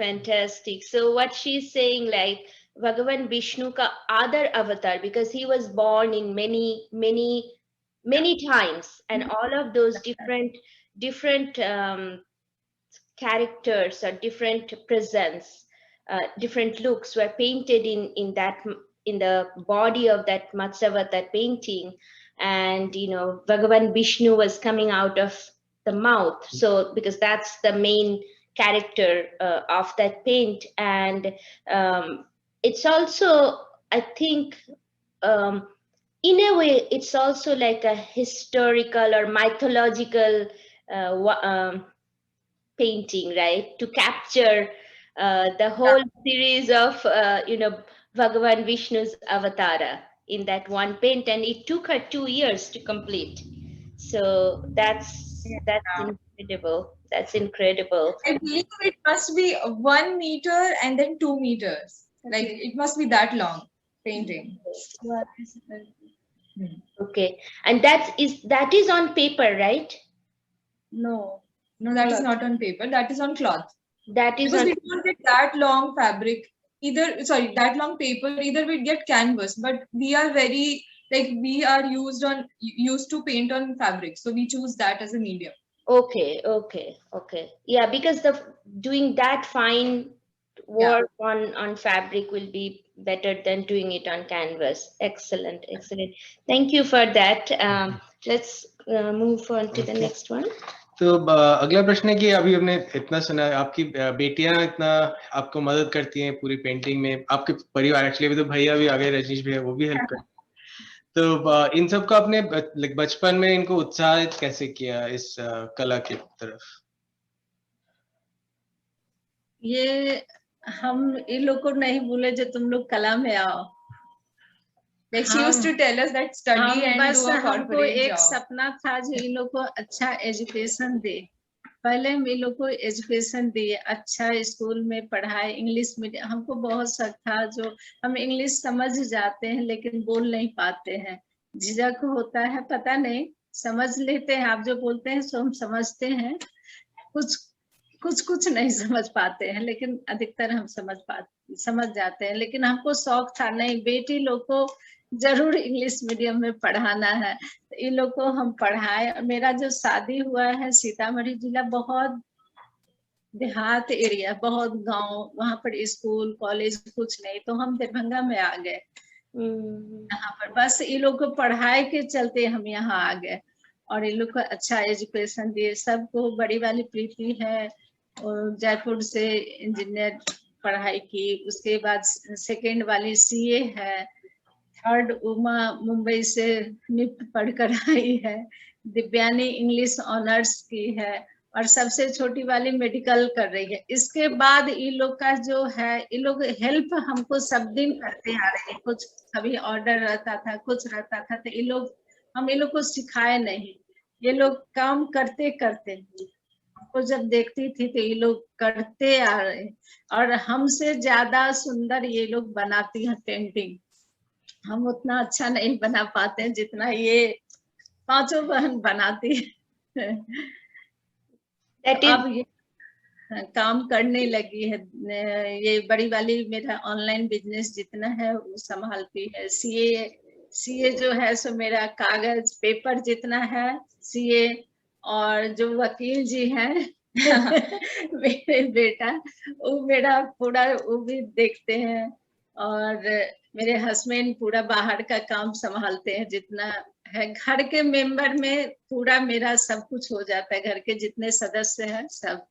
So what she's saying, like Bhagavan Vishnu ka other avatar, because he was born in many times, and all of those different characters or different presence, different looks were painted in the body of that Matsavatar painting. And Bhagavan Vishnu was coming out of the mouth, so because that's the main character of that paint. And it's also, I think, in a way it's also like a historical or mythological painting, right, to capture the whole series of Bhagavan Vishnu's avatara in that one paint, and it took her 2 years to complete. So that's incredible. That's incredible.
I believe it must be 1 meter and then 2 meters. Like it must be that long painting.
Okay, and that is on paper, right?
No,
that is not on paper. That is on cloth.
That is
because we don't get that long fabric that long paper, either we'd get canvas, but we are very, like, we are used to paint on fabric, so we choose that as a medium.
Okay. Yeah, because doing that fine work on fabric will be better than doing it on canvas. Excellent. Thank you for that. Let's move on to the next one.
तो अगला प्रश्न है कि अभी हमने इतना सुना, आपकी बेटियां इतना आपको मदद करती हैं पूरी पेंटिंग में, आपके परिवार, एक्चुअली अभी तो भैया भी आ गए, रजनीश भैया, वो भी हेल्प करते हैं। तो इन सबको आपने बचपन में इनको उत्साहित कैसे किया इस कला की तरफ?
ये हम इन लोग को नहीं बोले जो तुम लोग कला में आओ।
Like she used to tell us that study and
बस
do a
हमको
corporate
एक
job.
सपना था जो इन लोग को अच्छा एजुकेशन दे। पहले हम इन लोग को एजुकेशन दिए, अच्छा स्कूल में पढ़ाए, इंग्लिश मीडियम। हमको बहुत शक था, जो हम इंग्लिश समझ जाते हैं लेकिन बोल नहीं पाते हैं, झिझक होता है, पता नहीं, समझ लेते हैं, आप जो बोलते हैं सो हम समझते हैं, कुछ नहीं समझ पाते हैं, लेकिन अधिकतर हम समझ जाते हैं। लेकिन हमको शौक था, नहीं बेटी लोग को जरूर इंग्लिश मीडियम में पढ़ाना है, तो इन लोग को हम पढ़ाए। मेरा जो शादी हुआ है सीतामढ़ी जिला, बहुत देहात एरिया, बहुत गांव, वहां पर स्कूल कॉलेज कुछ नहीं, तो हम दरभंगा में आ गए। यहाँ पर बस इन लोग को पढ़ाई के चलते हम यहाँ आ गए, और इन लोग को अच्छा एजुकेशन दिए। सबको बड़ी वाली प्रीति है, और जयपुर से इंजीनियर पढ़ाई की, उसके बाद सेकेंड वाली सीए है, थर्ड उमा मुंबई से निफ्ट पढ़कर आई है, दिव्यानी इंग्लिश ऑनर्स की है, और सबसे छोटी वाली मेडिकल कर रही है। इसके बाद इन लोग का जो है, इन लोग हेल्प हमको सब दिन करते आ रहे हैं, कुछ कभी ऑर्डर रहता था, कुछ रहता था, तो हम इन लोग को सिखाए नहीं, ये लोग काम करते करते, हमको जब देखती थी तो ये लोग करते आ रहे, और हमसे ज्यादा सुंदर ये लोग बनाती हैं पेंटिंग। हम उतना अच्छा नहीं बना पाते हैं जितना ये पांचों बहन बनाती है। अब ये काम करने लगी है, ये बड़ी वाली मेरा ऑनलाइन बिजनेस जितना है वो संभालती है। सीए जो है सो मेरा कागज पेपर जितना है सीए, और जो वकील जी हैं मेरे बेटा, वो मेरा पूरा वो भी देखते हैं, और मेरे हस्बैंड पूरा बाहर का काम संभालते हैं, जितना है घर के मेंबर में पूरा मेरा सब कुछ हो जाता है, घर के जितने सदस्य हैं सब,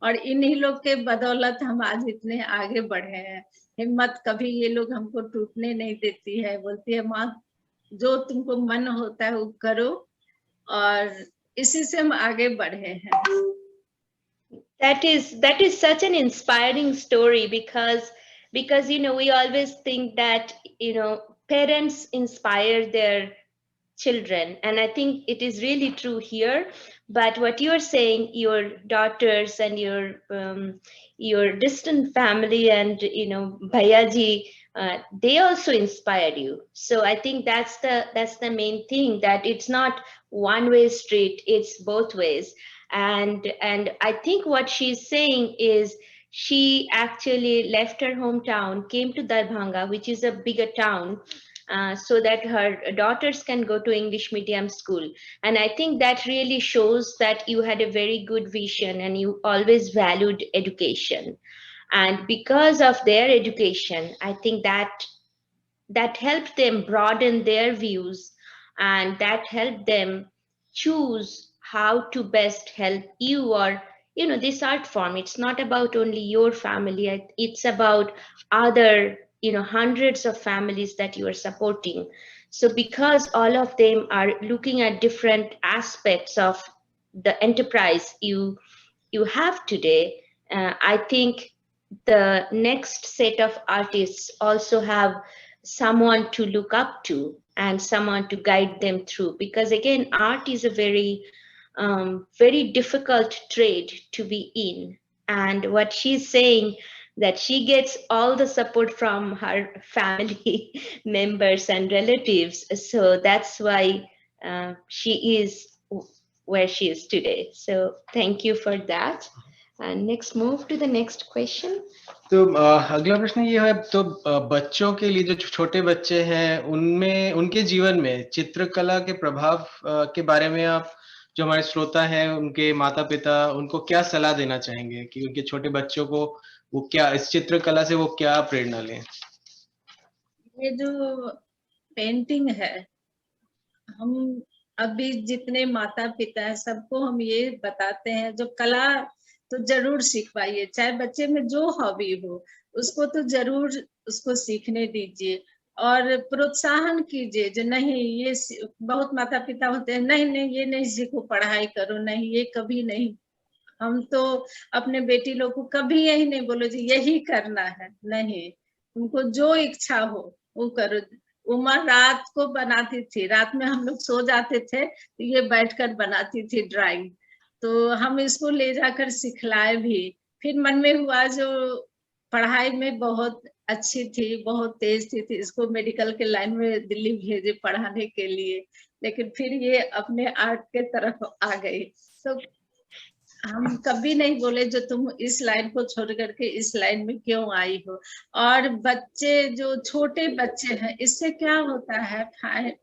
और इन्हीं लोग के बदौलत हम आज इतने आगे बढ़े हैं। हिम्मत कभी ये लोग हमको टूटने नहीं देती है, बोलती है माँ जो तुमको मन होता है वो करो, और इसी से हम आगे बढ़े हैं।
That is such an inspiring story, because you know, we always think that, you know, parents inspire their children, and I think it is really true here. But what you are saying, your daughters and your distant family and, you know, Bhayaji, they also inspired you. So I think that's the main thing, that it's not one-way street, it's both ways. And I think what she's saying is, she actually left her hometown, came to Darbhanga, which is a bigger town, so that her daughters can go to English medium school. And I think that really shows that you had a very good vision and you always valued education. And because of their education, I think that helped them broaden their views, and that helped them choose how to best help you, or, you know, this art form. It's not about only your family, it's about other, you know, hundreds of families that you are supporting. So because all of them are looking at different aspects of the enterprise you have today, I think the next set of artists also have someone to look up to and someone to guide them through, because again, art is a very difficult trade to be in. And what she's saying, that she gets all the support from her family members and relatives, so that's why she is where she is today. So thank you for that. And next, move to the next question.
तो अगला प्रश्न ये है, तो बच्चों के लिए, जो छोटे बच्चे हैं, उनमें, उनके जीवन में चित्रकला के प्रभाव के बारे में आप, जो हमारे श्रोता हैं, उनके माता पिता, उनको क्या सलाह देना चाहेंगे कि उनके छोटे बच्चों को वो क्या, इस चित्रकला से वो क्या प्रेरणा लें?
ये जो पेंटिंग है, हम अभी जितने माता पिता हैं सबको हम ये बताते हैं, जो कला तो जरूर सीखवाइए, चाहे बच्चे में जो हॉबी हो उसको तो जरूर उसको सीखने दीजिए और प्रोत्साहन कीजिए। जो नहीं ये बहुत माता पिता होते हैं, नहीं नहीं ये नहीं सीखो, पढ़ाई करो, नहीं ये कभी नहीं। हम तो अपने बेटी लोग को कभी यही नहीं बोलो जी यही करना है, नहीं, उनको जो इच्छा हो वो करो। उमा रात को बनाती थी, रात में हम लोग सो जाते थे तो ये बैठकर बनाती थी ड्राइंग, तो हम इसको ले जाकर सिखलाए भी। फिर मन में हुआ जो पढ़ाई में बहुत अच्छी थी, बहुत तेज थी, इसको मेडिकल के लाइन में दिल्ली भेजे पढ़ाने के लिए, लेकिन फिर ये अपने आर्ट के तरफ आ गई। तो हम कभी नहीं बोले जो तुम इस लाइन को छोड़ करके इस लाइन में क्यों आई हो। और बच्चे जो छोटे बच्चे हैं, इससे क्या होता है,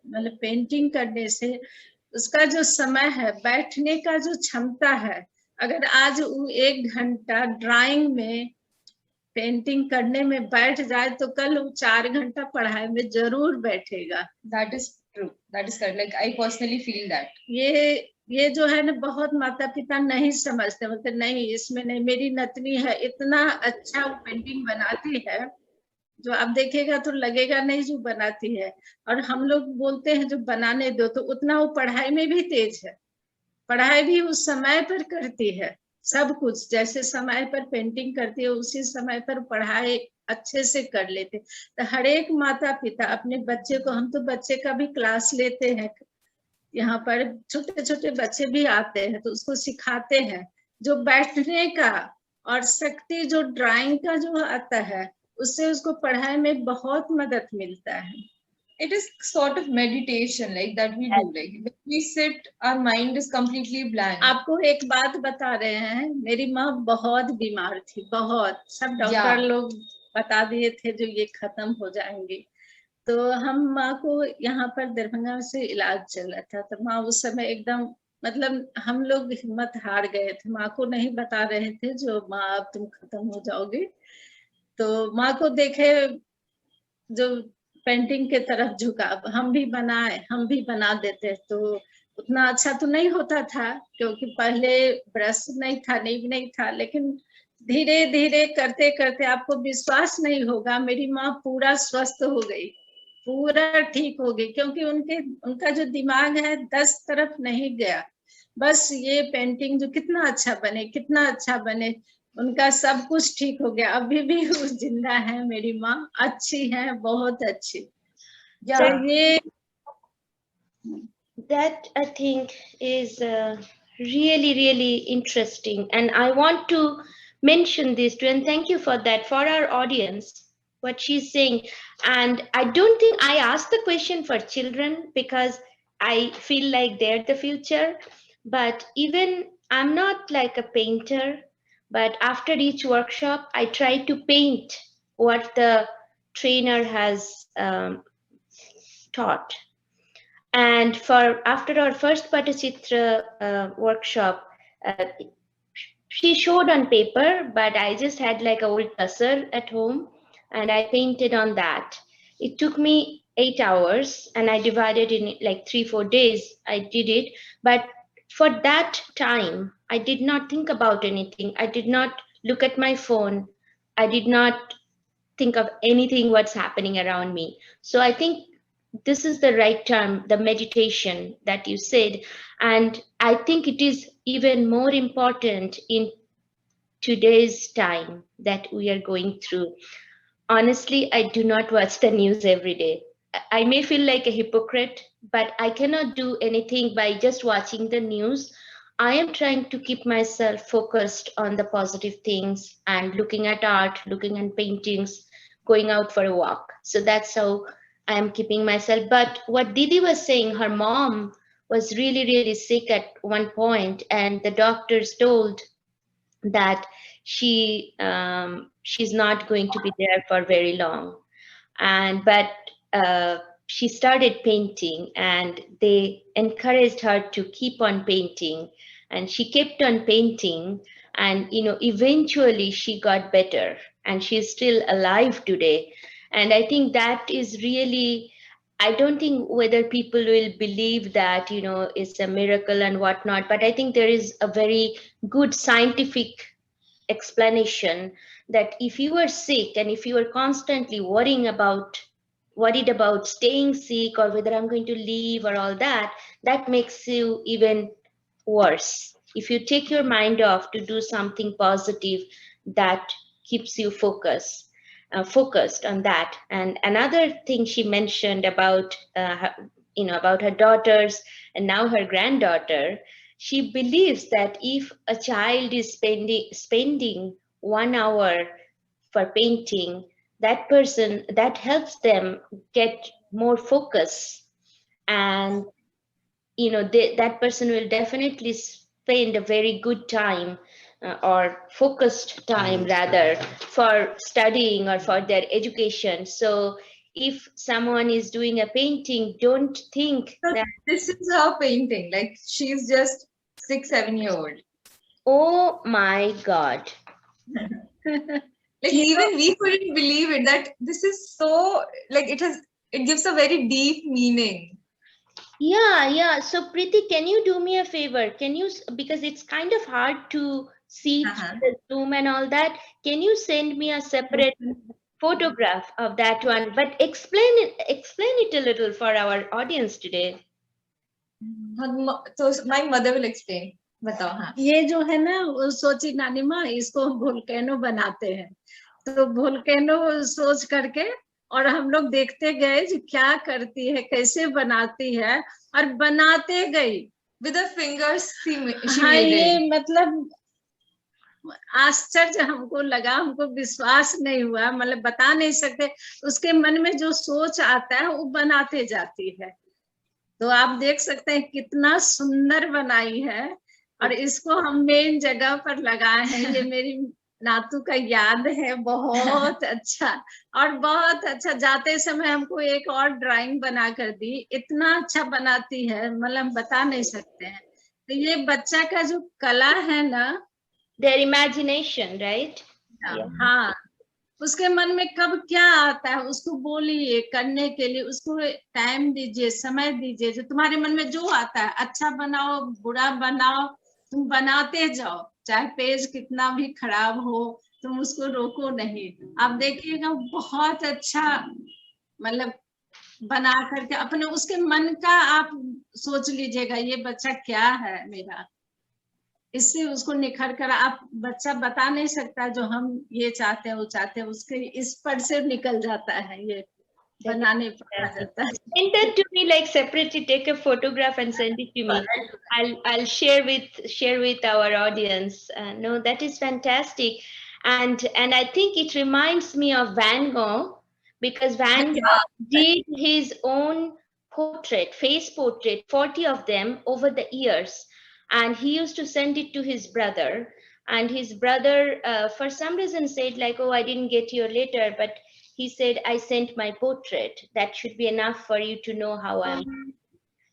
मतलब पेंटिंग करने से उसका जो समय है, बैठने का जो क्षमता है, अगर आज वो 1 घंटा ड्राइंग में पेंटिंग करने में बैठ जाए तो कल वो 4 घंटा पढ़ाई में जरूर बैठेगा।
That is true. That is correct. Like I personally feel that.
ये जो है ना, बहुत माता पिता नहीं समझते, मतलब नहीं इसमें नहीं, मेरी नतनी है इतना अच्छा वो पेंटिंग बनाती है, जो आप देखेगा तो लगेगा नहीं जो बनाती है। और हम लोग बोलते हैं जो बनाने दो, तो उतना वो पढ़ाई में भी तेज है, पढ़ाई भी उस समय पर करती है, सब कुछ जैसे समय पर पेंटिंग करती है उसी समय पर पढ़ाई अच्छे से कर लेते। तो हर एक माता पिता अपने बच्चे को, हम तो बच्चे का भी क्लास लेते हैं, यहाँ पर छोटे छोटे बच्चे भी आते हैं तो उसको सिखाते हैं, जो बैठने का और शक्ति जो ड्राइंग का जो आता है, उससे उसको पढ़ाई में बहुत मदद मिलता है।
It is sort of meditation like that we do. Like when we sit, our mind is completely blank.
आपको एक बात बता रहे हैं, मेरी माँ बहुत बीमार थी, बहुत, सब डॉक्टर लोग बता दिए थे जो ये खत्म हो जाएंगी। तो हम माँ को यहाँ पर दरभंगा से इलाज चल रहा था, तो माँ उस समय एकदम, मतलब हम लोग हिम्मत हार गए थे, माँ को नहीं बता रहे थे जो माँ अब तुम खत्म हो जाओगे। तो माँ को देखे जो पेंटिंग के तरफ झुकाव, हम भी बनाए, हम भी बना देते, तो उतना अच्छा तो नहीं होता था क्योंकि पहले ब्रश नहीं था, नहीं था, लेकिन धीरे धीरे करते करते आपको विश्वास नहीं होगा, मेरी माँ पूरा स्वस्थ हो गई, पूरा ठीक हो गई, क्योंकि उनका जो दिमाग है 10 तरफ नहीं गया, बस ये पेंटिंग जो कितना अच्छा बने, कितना अच्छा बने, उनका सब कुछ ठीक हो गया। अभी भी वो जिंदा है, मेरी माँ अच्छी है, बहुत अच्छी।
Yeah.
तो ये
That I think is really, really interesting. And I want to mention this too, and thank you for that, for our audience, what she's saying. And I don't think I asked the question for children because I feel like they're the future. But even I'm not like a painter, but after each workshop, I try to paint what the trainer has taught. And for after our first Patachitra workshop, she showed on paper, but I just had like a old tussar at home and I painted on that. It took me 8 hours and I divided in like 3-4 days. I did it, but for that time, I did not think about anything. I did not look at my phone. I did not think of anything what's happening around me. So I think this is the right term, the meditation that you said. And I think it is even more important in today's time that we are going through. Honestly, I do not watch the news every day. I may feel like a hypocrite, but I cannot do anything by just watching the news. I am trying to keep myself focused on the positive things and looking at art, looking at paintings, going out for a walk. So that's how I am keeping myself. But what Didi was saying, her mom was really, really sick at one point, and the doctors told that she's not going to be there for very long. And but she started painting, and they encouraged her to keep on painting, and she kept on painting, and eventually she got better, and she's still alive today. And I think that is really, I don't think whether people will believe that it's a miracle and whatnot, but I think there is a very good scientific explanation that if you are sick and if you are constantly worried about staying sick or whether I'm going to leave or all that, that makes you even worse. If you take your mind off to do something positive, that keeps you focused on that. And another thing she mentioned about about her daughters and now her granddaughter, she believes that if a child is spending 1 hour for painting, that helps them get more focus, and that person will definitely spend a very good time, or focused time rather, for studying or for their education. So if someone is doing a painting, don't think
So
that,
this is her painting. Like she's just 6-7 year old.
oh my God.
Like even we couldn't believe it, that this is so, like it gives a very deep meaning.
Yeah. So Preeti, can you do me a favor? Can you, because it's kind of hard to see through the Zoom and all that, can you send me a separate photograph of that one, but explain it a little for our audience today.
So my mother will explain. बताओ हाँ.
ये जो है ना, वो सोची नानी माँ, इसको वोल्केनो बनाते हैं, तो वोल्केनो सोच करके और हम लोग देखते गए जो क्या करती है, कैसे बनाती है, और बनाते गई
With her fingers she
हाँ,
made
ये
it.
मतलब आश्चर्य हमको लगा, हमको विश्वास नहीं हुआ, मतलब बता नहीं सकते, उसके मन में जो सोच आता है वो बनाते जाती है। तो आप देख सकते हैं कितना सुंदर बनाई है, और इसको हम मेन जगह पर लगाए हैं। ये मेरी नातू का याद है, बहुत अच्छा, और बहुत अच्छा। जाते समय हमको एक और ड्राइंग बना कर दी, इतना अच्छा बनाती है, मतलब बता नहीं सकते हैं। तो ये बच्चा का जो कला है ना,
their imagination, right?
हाँ, उसके मन में कब क्या आता है, उसको बोलिए करने के लिए, उसको टाइम दीजिए, समय दीजिए, जो तुम्हारे मन में जो आता है, अच्छा बनाओ बुरा बनाओ, तुम बनाते जाओ, चाहे पेज कितना भी खराब हो, तुम उसको रोको नहीं। आप देखिएगा बहुत अच्छा, मतलब बना करके अपने उसके मन का आप सोच लीजिएगा, ये बच्चा क्या है मेरा, इससे उसको निखर कर आप, बच्चा बता नहीं सकता जो हम ये चाहते हैं वो चाहते हैं, उसके इस पर से निकल जाता है, ये बनाने पर आ जाता है।
Send that to me, like separately, take a photograph and send it to me. I'll share with our audience. No, that is fantastic, and I think it reminds me of Van Gogh, because Van Gogh did his own face portrait, 40 of them over the years, and he used to send it to his brother, and his brother, for some reason, said like, "Oh, I didn't get your letter," but he said, "I sent my portrait. That should be enough for you to know how I'm."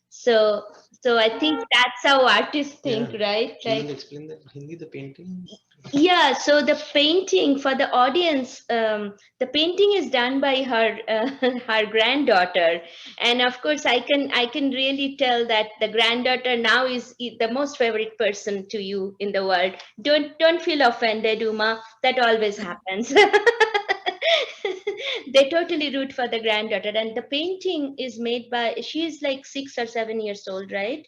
So I think that's how artists think, right?
Can
Like,
you explain the Hindi, the painting?
yeah. So the painting, for the audience, the painting is done by her her granddaughter, and of course, I can really tell that the granddaughter now is the most favorite person to you in the world. Don't feel offended, Uma. That always happens. They totally root for the granddaughter, and the painting is made by, she's like 6 or 7 years old, right?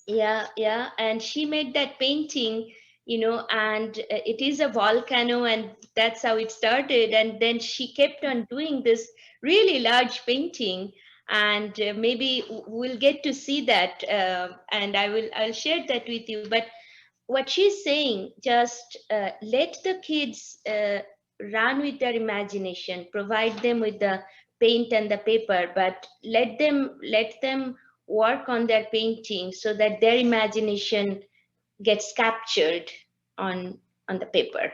Yeah, and she made that painting, and it is a volcano, and that's how it started, and then she kept on doing this really large painting, and maybe we'll get to see that, and I'll share that with you. But what she's saying, just let the kids run with their imagination, provide them with the paint and the paper, but let them work on their painting so that their imagination gets captured on the paper.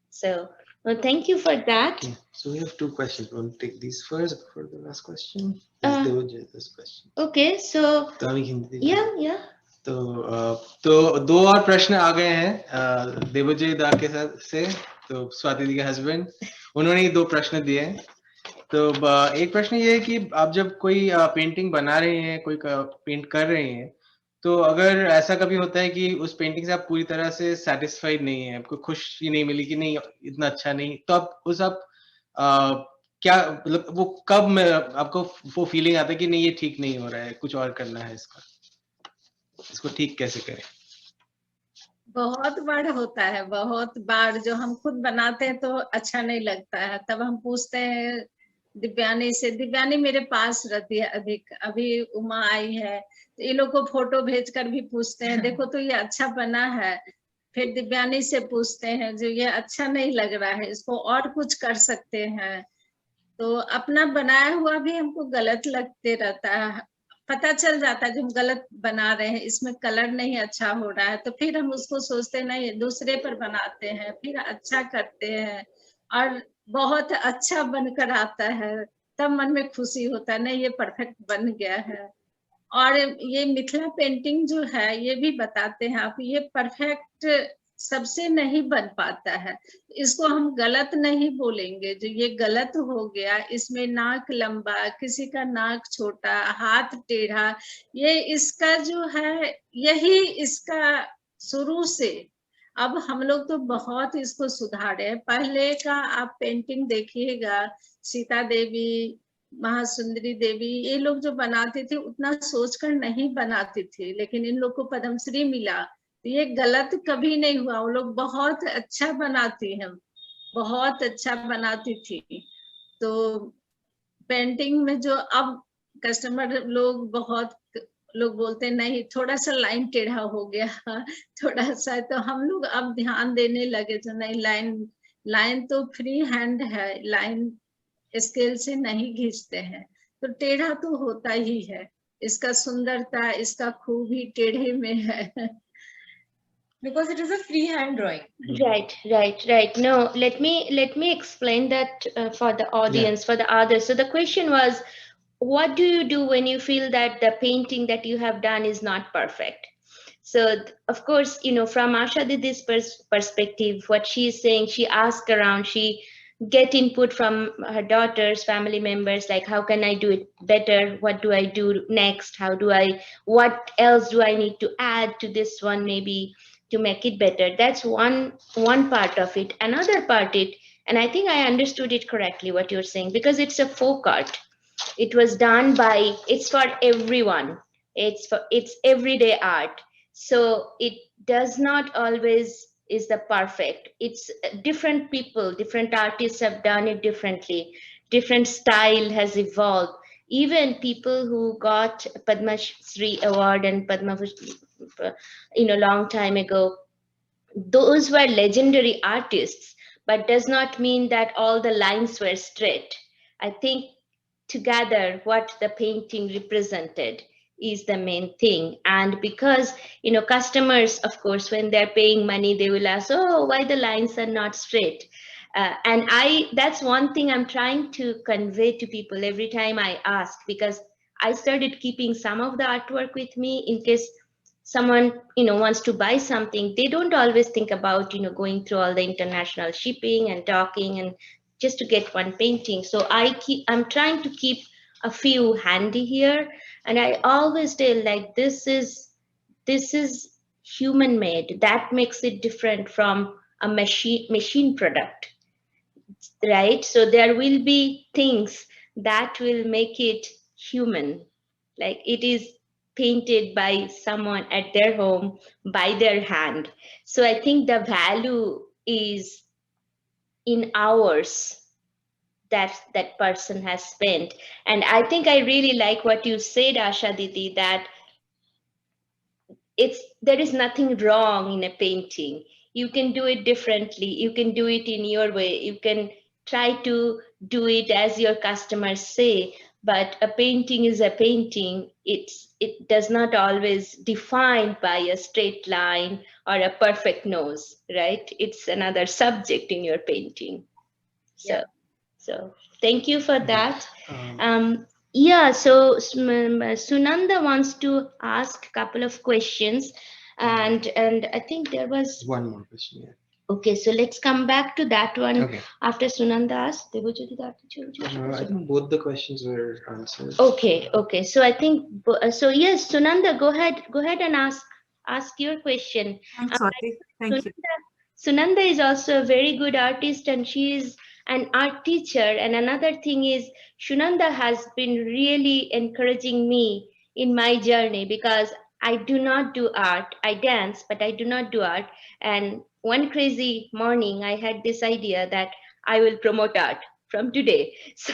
So well, thank you for that.
Okay. So we have two questions. We'll take these first for the last question. This question.
Okay, so
तो अभी Hindi
yeah.
तो दो और प्रश्न आ गए हैं देवोजय दा के साथ से, तो स्वाति दी के हस्बैंड, उन्होंने ही दो प्रश्न दिए हैं। तो एक प्रश्न ये है कि आप जब कोई पेंटिंग बना रहे हैं, कोई पेंट कर रहे हैं, तो अगर ऐसा कभी होता है कि उस पेंटिंग से आप पूरी तरह से सेटिस्फाइड नहीं है, आपको खुशी नहीं मिली कि नहीं इतना अच्छा नहीं, तो आप क्या मतलब वो कब में आपको वो फीलिंग आता है कि नहीं ये ठीक नहीं हो रहा है, कुछ और करना है, इसको ठीक कैसे करें?
बहुत बार होता है, बहुत बार जो हम खुद बनाते हैं तो अच्छा नहीं लगता है, तब हम पूछते हैं दिव्यानी से। दिव्यानी मेरे पास रहती है अधिक, अभी उमा आई है तो ये लोग को फोटो भेजकर भी पूछते हैं, देखो तो ये अच्छा बना है। फिर दिव्यानी से पूछते हैं जो ये अच्छा नहीं लग रहा है, इसको और कुछ कर सकते हैं। तो अपना बनाया हुआ भी हमको गलत लगते रहता है, पता चल जाता है जो हम गलत बना रहे हैं, इसमें कलर नहीं अच्छा हो रहा है, तो फिर हम उसको सोचते नहीं दूसरे पर बनाते हैं, फिर अच्छा करते हैं और बहुत अच्छा बनकर आता है, तब मन में खुशी होता है नहीं ये परफेक्ट बन गया है। और ये मिथिला पेंटिंग जो है ये भी बताते हैं आप, ये परफेक्ट सबसे नहीं बन पाता है, इसको हम गलत नहीं बोलेंगे जो ये गलत हो गया, इसमें नाक लंबा, किसी का नाक छोटा, हाथ टेढ़ा, ये इसका जो है यही इसका शुरू से। अब हम लोग तो बहुत इसको सुधारे। पहले का आप पेंटिंग देखिएगा, सीता देवी, महासुंदरी देवी, ये लोग जो बनाते थे उतना सोचकर नहीं बनाते थे, लेकिन इन लोग को पद्मश्री मिला, तो ये गलत कभी नहीं हुआ, वो लोग बहुत अच्छा बनाती हैं, बहुत अच्छा बनाती थी। तो पेंटिंग में जो अब कस्टमर लोग बहुत लोग बोलते हैं नहीं थोड़ा सा लाइन टेढ़ा हो गया थोड़ा सा, तो हम लोग अब ध्यान देने लगे तो नहीं, लाइन तो फ्री हैंड है, लाइन स्केल से नहीं खींचते हैं, तो टेढ़ा तो होता ही है, इसका सुंदरता, इसका खूबी टेढ़े में है
because it is a freehand drawing.
Right. No, let me explain that for the audience, for the others. So the question was, what do you do when you feel that the painting that you have done is not perfect? So of course, from Asha Didi's perspective, what she is saying, she asked around, she get input from her daughters, family members, like how can I do it better? What do I do next? What else do I need to add to this one maybe to make it better? That's one part of it. Another part and I think I understood it correctly what you're saying, because it's a folk art. It was done by, it's for everyone. It's everyday art. So it does not always is the perfect. It's different people, different artists have done it differently. Different style has evolved. Even people who got Padma Shri Award and Padma Bhushan, long time ago, those were legendary artists, but does not mean that all the lines were straight. I think together what the painting represented is the main thing. And because customers, of course, when they're paying money, they will ask, oh, why the lines are not straight. And that's one thing I'm trying to convey to people every time I ask, because I started keeping some of the artwork with me in case someone wants to buy something. They don't always think about going through all the international shipping and talking and just to get one painting. So I'm trying to keep a few handy here, and I always tell like this is human made. That makes it different from a machine product, right? So there will be things that will make it human, like it is painted by someone at their home by their hand. So I think the value is in hours that person has spent. And I think I really like what you said, Asha Didi, that there is nothing wrong in a painting. You can do it differently, you can do it in your way, you can try to do it as your customers say, but a painting is a painting. It does not always defined by a straight line or a perfect nose, right? It's another subject in your painting. So thank you for that. Yeah, so Sunanda wants to ask a couple of questions, and I think there was
one more question. Yeah.
Okay, so let's come back to that one
Okay.
after Sunanda asked.
I think both the questions were answered.
Okay. So I think so. Yes, Sunanda, go ahead and ask your question.
Thanks, Swati. Thank you.
Sunanda is also a very good artist, and she is an art teacher. And another thing is, Sunanda has been really encouraging me in my journey, because I do not do art. I dance, but I do not do art. And one crazy morning, I had this idea that I will promote art from today. So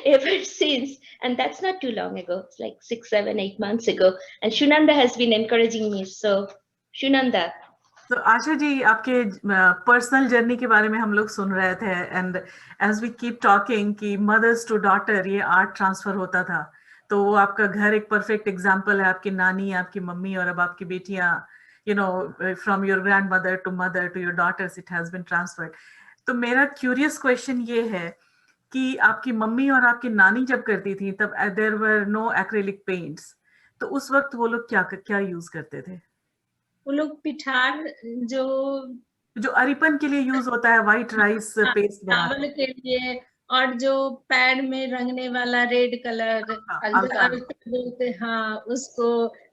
ever since, and that's not too long ago, it's like 6, 7, 8 months ago. And Sunanda has been encouraging me. So Sunanda.
तो आशा जी, आपके personal journey के बारे में हम लोग सुन रहे थे, and as we keep talking कि मदर्स टू डॉटर ये आर्ट ट्रांसफर होता था, तो वो आपका घर एक परफेक्ट एग्जांपल है, आपकी नानी, आपकी मम्मी और अब आपकी बेटियां, you know, from your grandmother to your daughters it has been transferred. तो मेरा क्यूरियस क्वेश्चन ये है कि आपकी मम्मी और आपकी नानी जब करती थी तब there were no acrylic paints, तो उस वक्त वो लोग क्या यूज करते थे?
वो लोग पिठार जो
अरिपन के लिए यूज होता है, व्हाइट राइस पेस्ट
चावल के लिए, और जो पैर में रंगने वाला रेड कलर बोलते, हाँ, उसको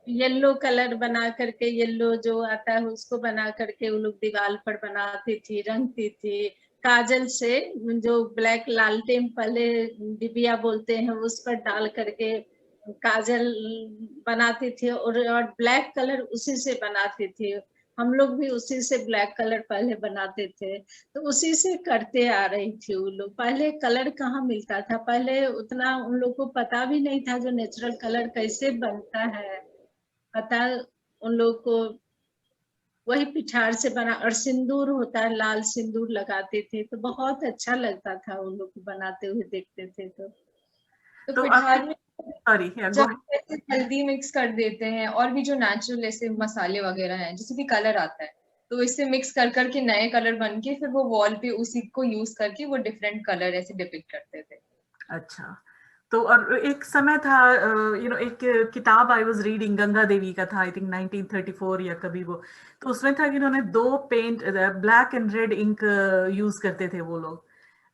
येलो कलर बना करके, येलो जो आता है उसको बना करके वो लोग दीवार पर बनाती थी, रंगती थी काजल से, जो ब्लैक लालटेन पहले डिबिया बोलते हैं उस पर डाल करके काजल बनाती थी, और ब्लैक कलर उसी से बनाती थी. हम लोग भी उसी से ब्लैक कलर पहले बनाते थे, तो उसी से करते आ रही थी वो लोग. पहले कलर कहाँ मिलता था, पहले उतना उन लोग को पता भी नहीं था जो नेचुरल कलर कैसे बनता है, पता उन लोग को वही पिठार से बना, और सिंदूर होता है, लाल सिंदूर लगाते थे, तो बहुत अच्छा लगता था उन लोग को बनाते हुए देखते थे.
तो पिठार में
जब
हल्दी मिक्स कर देते हैं, और भी जो नेचुरल ऐसे मसाले वगैरह हैं, जिससे भी कलर आता है, तो इससे मिक्स कर करके नए कलर बन के फिर वो वॉल पे उसी को यूज करके वो डिफरेंट कलर ऐसे डिपिक्ट करते थे.
अच्छा, तो और एक समय था, यू नो, एक किताब I was reading, Ganga Devi का था, आई थिंक 1934 या कभी वो, तो उसमें था कि उन्होंने 2 paint, black and red ink use करते थे वो लोग.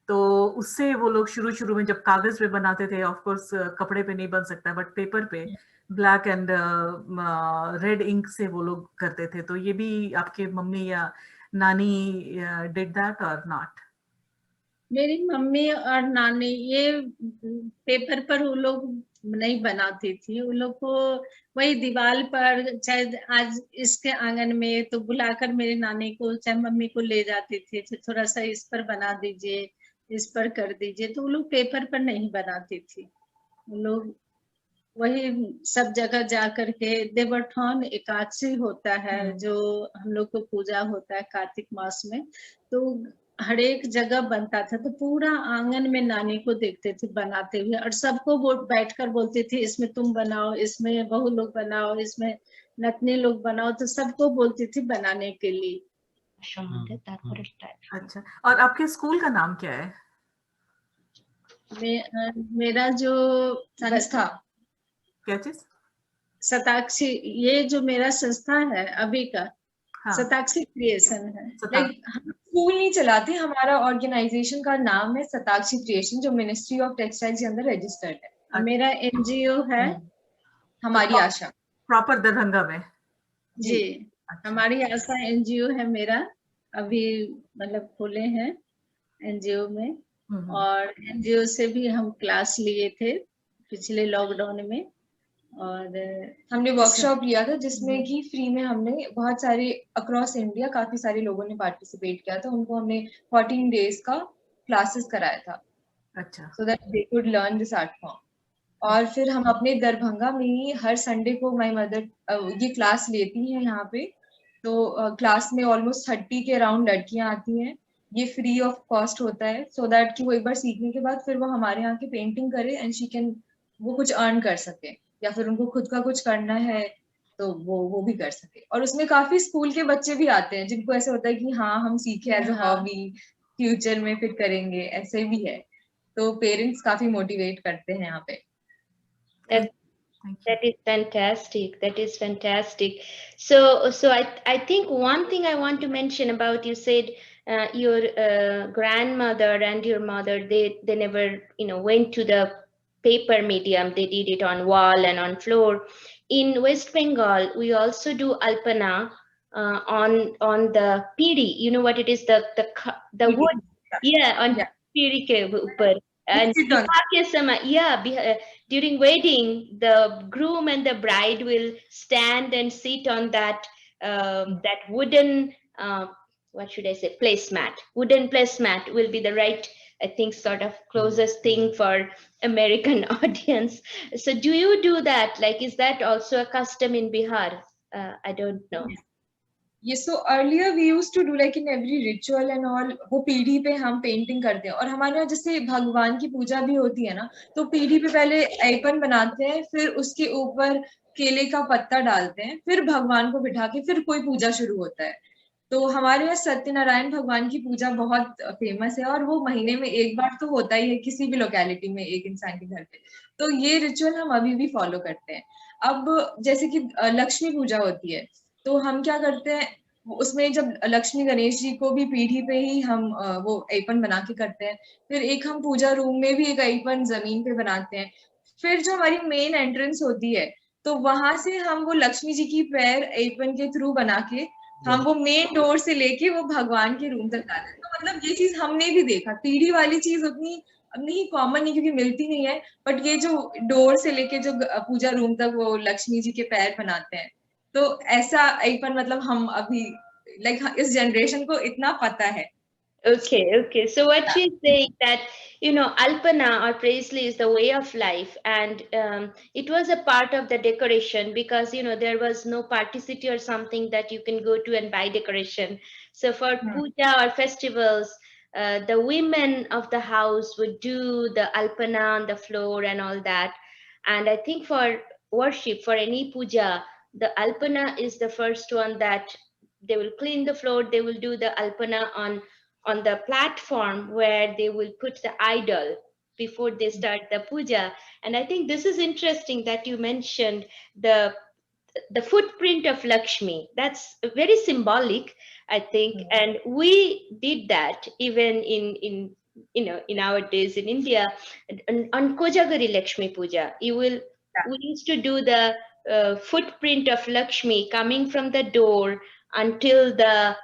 तो उससे वो लोग शुरू में जब कागज पे बनाते थे, ऑफ कोर्स कपड़े पे नहीं बन सकता, बट पेपर पे ब्लैक एंड रेड इंक से वो लोग करते थे. तो ये भी आपके मम्मी या नानी डिड दैट और नॉट?
मेरी मम्मी और नानी ये पेपर पर वो लोग नहीं बनाती थी, वो लोग को वही दीवार पर, चाहे आज इसके आंगन में तो बुलाकर मेरी नानी को चाहे मम्मी को ले जाती थी, थोड़ा सा इस पर बना दीजिए, इस पर कर दीजिए, तो वो लोग पेपर पर नहीं बनाती थी. वो लोग वही सब जगह जा करके, देवोत्थान एकादशी होता है जो हम लोग को पूजा होता है कार्तिक मास में, तो हर एक जगह बनता था, तो पूरा आंगन में नानी को देखते थे बनाते हुए, और सबको वो बैठकर बोलते थे इसमें तुम बनाओ, इसमें बहू लोग बनाओ, इसमें नतनी लोग बनाओ, तो सबको बोलती थी बनाने के लिए.
अच्छा, और आपके स्कूल का नाम क्या है?
मेरा जो
संस्था,
क्या चीज?
शताक्षी, ये जो मेरा संस्था है अभी का,
हाँ.
शताक्षी क्रिएशन है.
हम स्कूल नहीं चलाते, हमारा ऑर्गेनाइजेशन का नाम है शताक्षी क्रिएशन, जो मिनिस्ट्री ऑफ टेक्सटाइल्स के अंदर रजिस्टर्ड है.
मेरा एनजीओ है
हमारी आशा,
प्रॉपर दरभंगा में.
जी.
अच्छा.
हमारी आशा एनजीओ है मेरा, अभी मतलब खोले हैं एनजीओ में, और एनजीओ से भी हम क्लास लिए थे पिछले लॉकडाउन में, और
हमने वर्कशॉप लिया था जिसमें कि फ्री में हमने बहुत सारे अक्रॉस इंडिया काफी सारे लोगों ने पार्टिसिपेट किया था, उनको हमने 14 डेज का क्लासेस कराया था.
अच्छा.
So that they could learn this art form. और फिर हम अपने दरभंगा में ही हर संडे को माय मदर ये क्लास लेती हैं यहाँ पे. तो क्लास में ऑलमोस्ट 30 के अराउंड लड़कियां आती हैं, ये फ्री ऑफ कॉस्ट होता है, सो दैट कि वो एक बार सीखने के बाद फिर वो हमारे यहाँ की पेंटिंग करे एंड शी कैन, वो कुछ अर्न कर सके, या फिर उनको खुद का कुछ करना है तो वो भी कर सके। और उसमें काफी स्कूल के बच्चे भी आते हैं जिनको ऐसा होता है कि हाँ हम सीखे एज अ हॉबी, फ्यूचर में फिर करेंगे, ऐसे भी है। तो पेरेंट्स काफी मोटिवेट करते हैं यहाँ पे।
That is fantastic. That is fantastic. So I think one thing I want to mention about, you said your grandmother and your mother, they never went to the paper medium. They did it on wall and on floor. In West Bengal, we also do alpana on the piri. You know what it is? The wood. Yeah, on piri ke upar. And during wedding, the groom and the bride will stand and sit on that that wooden what should I say, placemat. Wooden placemat will be the right, I think, sort of closest thing for American audience. So do you do that? Like, is that also a custom in Bihar? I don't know.
Yes, so earlier we used to do like in every ritual and all, वो पीढ़ी पे हम painting करते हैं। और हमारे यहाँ जैसे भगवान की पूजा भी होती है ना, तो पीढ़ी पे पहले ऐपन बनाते हैं, फिर उसके ऊपर केले का पत्ता डालते हैं, फिर भगवान को बिठा के फिर कोई पूजा शुरू होता है। तो हमारे यहाँ सत्यनारायण भगवान की पूजा बहुत फेमस है, और वो महीने में एक बार तो होता ही है किसी भी लोकेलिटी में एक इंसान के घर पे। तो ये रिचुअल हम अभी भी फॉलो करते हैं। अब जैसे कि लक्ष्मी पूजा होती है, तो हम क्या करते हैं, उसमें जब लक्ष्मी गणेश जी को भी पीढ़ी पे ही हम वो ऐपन बना के करते हैं। फिर एक हम पूजा रूम में भी एक ऐपन जमीन पे बनाते हैं। फिर जो हमारी मेन एंट्रेंस होती है, तो वहां से हम वो लक्ष्मी जी की पैर ऐपन के थ्रू बना के हम वो मेन डोर से लेके वो भगवान के रूम तक लाते हैं। तो मतलब ये चीज हमने भी देखा, पीढ़ी वाली चीज उतनी अब नहीं कॉमन नहीं क्योंकि मिलती नहीं है, बट ये जो डोर से लेके जो पूजा रूम तक वो लक्ष्मी जी के पैर बनाते हैं, तो ऐसा ऐपन मतलब हम अभी लाइक इस जनरेशन को इतना पता है।
Okay. So what she's saying that, Alpana or Paisley is the way of life, and it was a part of the decoration because, there was no party city or something that you can go to and buy decoration. So for puja or festivals, the women of the house would do the Alpana on the floor and all that. And I think for worship, for any puja, the Alpana is the first one that they will clean the floor, they will do the Alpana on the platform where they will put the idol before they start the puja. And I think this is interesting that you mentioned the footprint of Lakshmi. That's very symbolic, I think. And we did that even in our days in India on Kojagari Lakshmi Puja. We used to do the footprint of Lakshmi coming from the door until the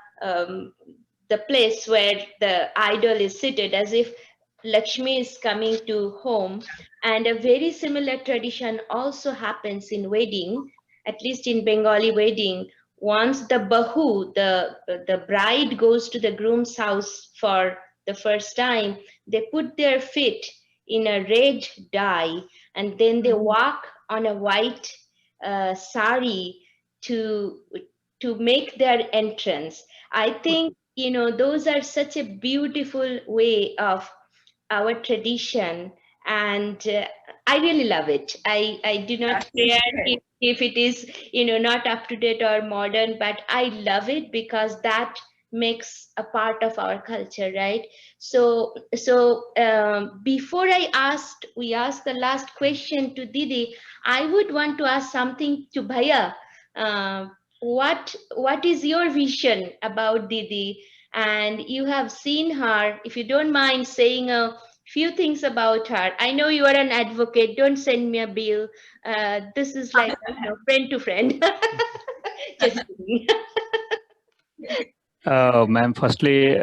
place where the idol is seated, as if Lakshmi is coming to home. And a very similar tradition also happens in wedding, at least in Bengali wedding. Once the bahu, the bride goes to the groom's house for the first time, they put their feet in a red dye, and then they walk on a white sari to make their entrance. I think those are such a beautiful way of our tradition, and I really love it. I do not care if it is not up to date or modern, but I love it because that makes a part of our culture, right? So before we ask the last question to Didi, I would want to ask something to Bhaiya. What is your vision about Didi? And you have seen her. If you don't mind saying a few things about her. I know you are an advocate. Don't send me a bill. This is like friend to friend. Just kidding.
Ma'am, firstly,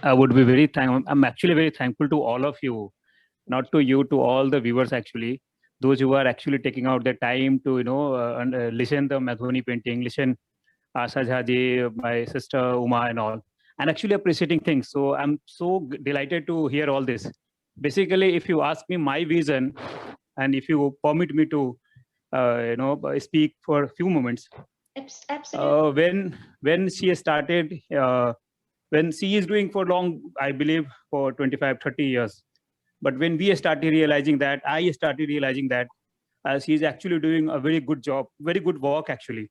I would be very I'm actually very thankful to all of you, not to you, to all the viewers actually, those who are actually taking out the time to listen the Madhubani painting, listen Asha Jhaji, my sister Uma and all, and actually appreciating things. So I'm so delighted to hear all this. Basically, if you ask me my vision, and if you permit me to speak for a few moments.
Absolutely.
When she started when she is doing for long, I believe for 25, 30 years. But when we started realizing that, I started realizing that she is actually doing a very good job, very good work actually.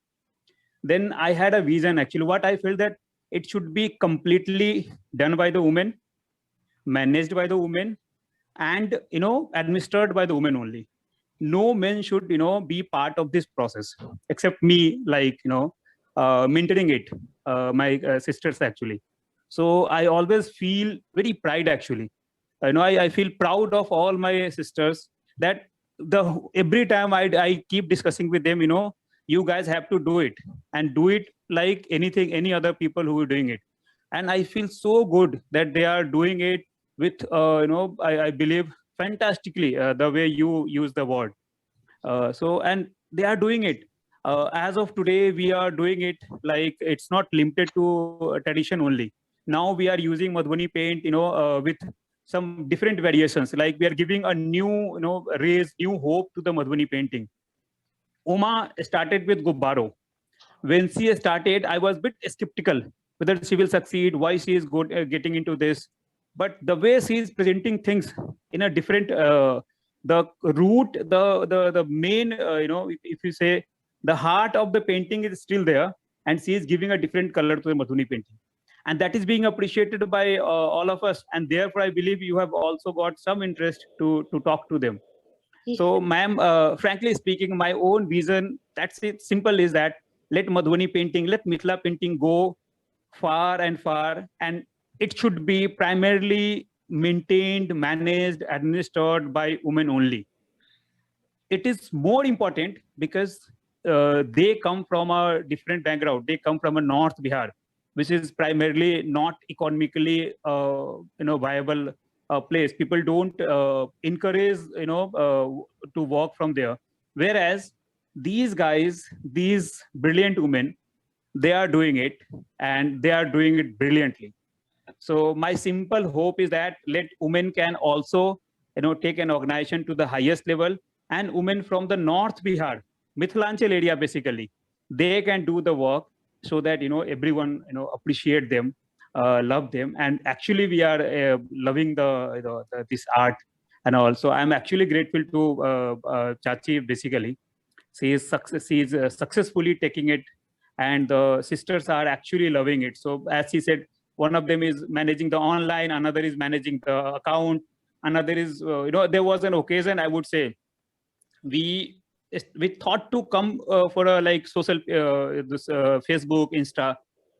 Then I had a vision actually. What I felt that it should be completely done by the women, managed by the women, and administered by the women only. No men should be part of this process except me, like mentoring it, my sisters actually. So I always feel very pride actually. I feel proud of all my sisters, that every time I keep discussing with them, you guys have to do it, and do it like anything, any other people who are doing it. And I feel so good that they are doing it with I believe fantastically, the way you use the word. And they are doing it. As of today, we are doing it like it's not limited to tradition only. Now we are using Madhubani paint, with some different variations. Like we are giving a new, raise, new hope to the Madhubani painting. Uma started with Gubbaro. When she started, I was a bit skeptical whether she will succeed, why she is good, getting into this. But the way she is presenting things in a different, the root, the main, if you say, the heart of the painting is still there, and she is giving a different color to the Madhubani painting. And that is being appreciated by all of us. And therefore, I believe you have also got some interest to talk to them. So, ma'am, frankly speaking, my own vision, that's it, simple, is that let Madhubani painting, let Mithila painting go far and far, and it should be primarily maintained, managed, administered by women only. It is more important because they come from a different background. They come from a North Bihar, which is primarily not economically viable place. People don't encourage to work from there. Whereas these guys, these brilliant women, they are doing it, and they are doing it brilliantly. So my simple hope is that let women can also take an organization to the highest level, and women from the North Bihar, Mithilanchal area basically, they can do the work, so that everyone appreciate them, love them. And actually we are loving this art. And also I'm actually grateful to Chachi basically. She is successfully taking it, and the sisters are actually loving it. So as she said, one of them is managing the online, another is managing the account, another is there was an occasion, I would say, we thought to come for a like social Facebook, Insta,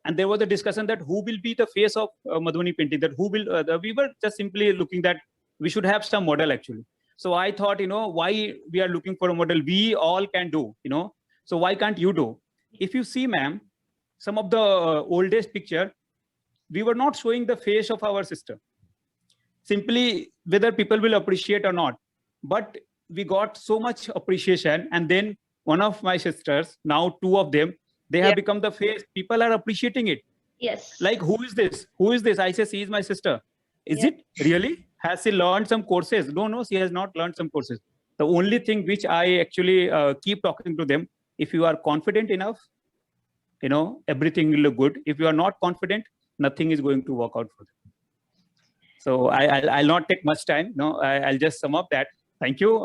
and there was a discussion that who will be the face of Madhubani painting, that who will we were just simply looking that we should have some model actually. So I thought, why we are looking for a model, we all can do, so why can't you do? If you see, ma'am, some of the oldest picture, we were not showing the face of our sister, simply whether people will appreciate or not. But we got so much appreciation, and then one of my sisters, now two of them, they have become the face. People are appreciating it.
Yes.
Like, who is this? Who is this? I say, she is my sister. Is it really? Has she learned some courses? No, she has not learned some courses. The only thing which I actually keep talking to them, if you are confident enough, everything will look good. If you are not confident, nothing is going to work out for them. So I'll not take much time. No, I'll just sum up that. Thank you.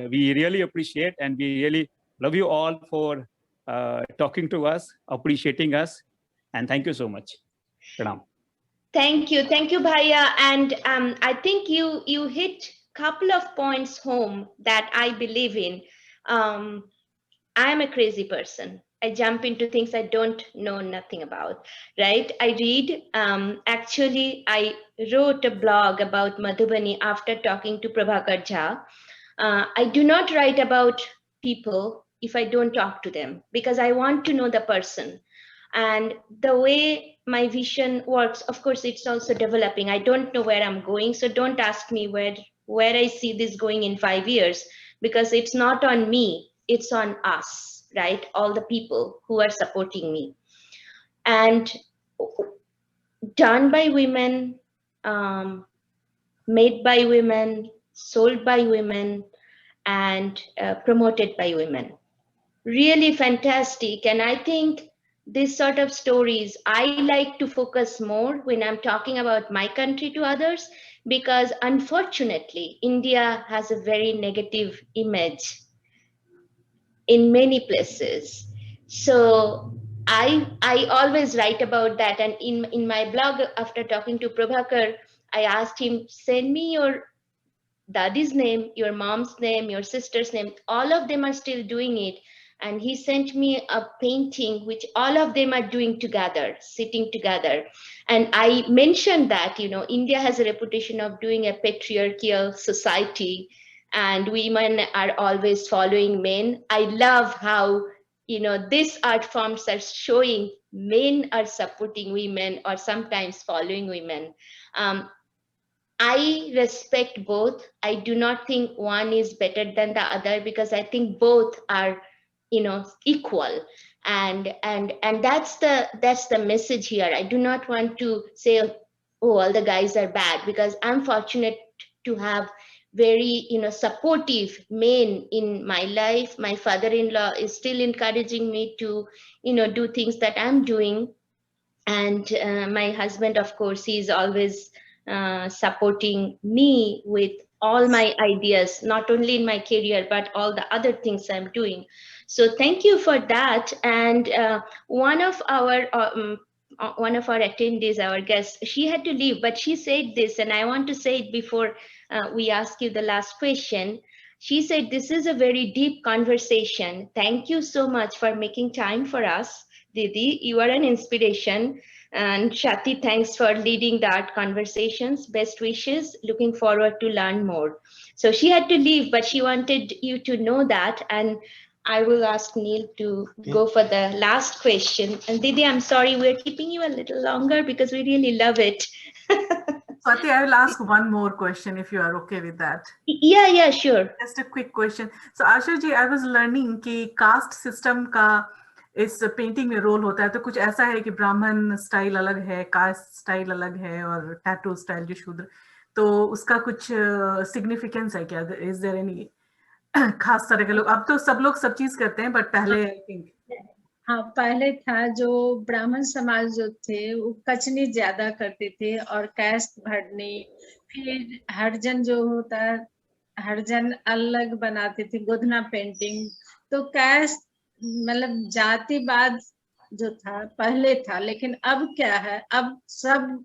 We really appreciate, and we really love you all for talking to us, appreciating us, and thank you so much. Pranam.
Thank you, Bhaiya. And I think you hit a couple of points home that I believe in. I am a crazy person. I jump into things I don't know nothing about, right? I read. Actually, I wrote a blog about Madhubani after talking to Prabhakar Jha. I do not write about people if I don't talk to them, because I want to know the person. And the way my vision works, of course, it's also developing. I don't know where I'm going, so don't ask me where I see this going in 5 years, because it's not on me, it's on us, right? All the people who are supporting me. And done by women, made by women, sold by women, and promoted by women. Really fantastic. And I think this sort of stories, I like to focus more when I'm talking about my country to others, because unfortunately, India has a very negative image in many places. So I always write about that. And in my blog, after talking to Prabhakar, I asked him, send me your daddy's name, your mom's name, your sister's name. All of them are still doing it. And he sent me a painting which all of them are doing together, sitting together. And I mentioned that, India has a reputation of doing a patriarchal society, and women are always following men. I love how, these art forms are showing men are supporting women or sometimes following women. I respect both. I do not think one is better than the other, because I think both are, equal. And that's the message here. I do not want to say, oh, all the guys are bad, because I'm fortunate to have very, supportive men in my life. My father-in-law is still encouraging me to, do things that I'm doing. And my husband, of course, he's always supporting me with all my ideas, not only in my career, but all the other things I'm doing. So thank you for that. And one of our attendees, our guest, she had to leave, but she said this, and I want to say it before we ask you the last question. She said, this is a very deep conversation. Thank you so much for making time for us. Didi, you are an inspiration. And Shati, thanks for leading the art conversations. Best wishes. Looking forward to learn more. So she had to leave, but she wanted you to know that. And I will ask Neil to go for the last question. And Didi, I'm sorry, we're keeping you a little longer because we really love it.
Swati, I will ask one more question if you are okay with that.
Yeah, sure.
Just a quick question. So Asha ji, I was learning कि caste system का इस painting में role होता है, तो कुछ ऐसा है कि ब्राह्मण स्टाइल अलग है, कास्ट स्टाइल अलग है, और टैटू स्टाइल जो शूद्र, तो उसका कुछ सिग्निफिकेंस है क्या? इज देयर एनी खास तरह के लोग? अब तो सब लोग सब चीज करते हैं, बट पहले आई थिंक
हाँ, पहले था जो ब्राह्मण समाज जो थे वो कचनी ज्यादा करते थे और कैस्ट भरनी, फिर हरिजन जो होता है हरिजन अलग बनाते थे, गोधना पेंटिंग। तो कैस्ट मतलब जातिवाद जो था पहले था, लेकिन अब क्या है, अब सब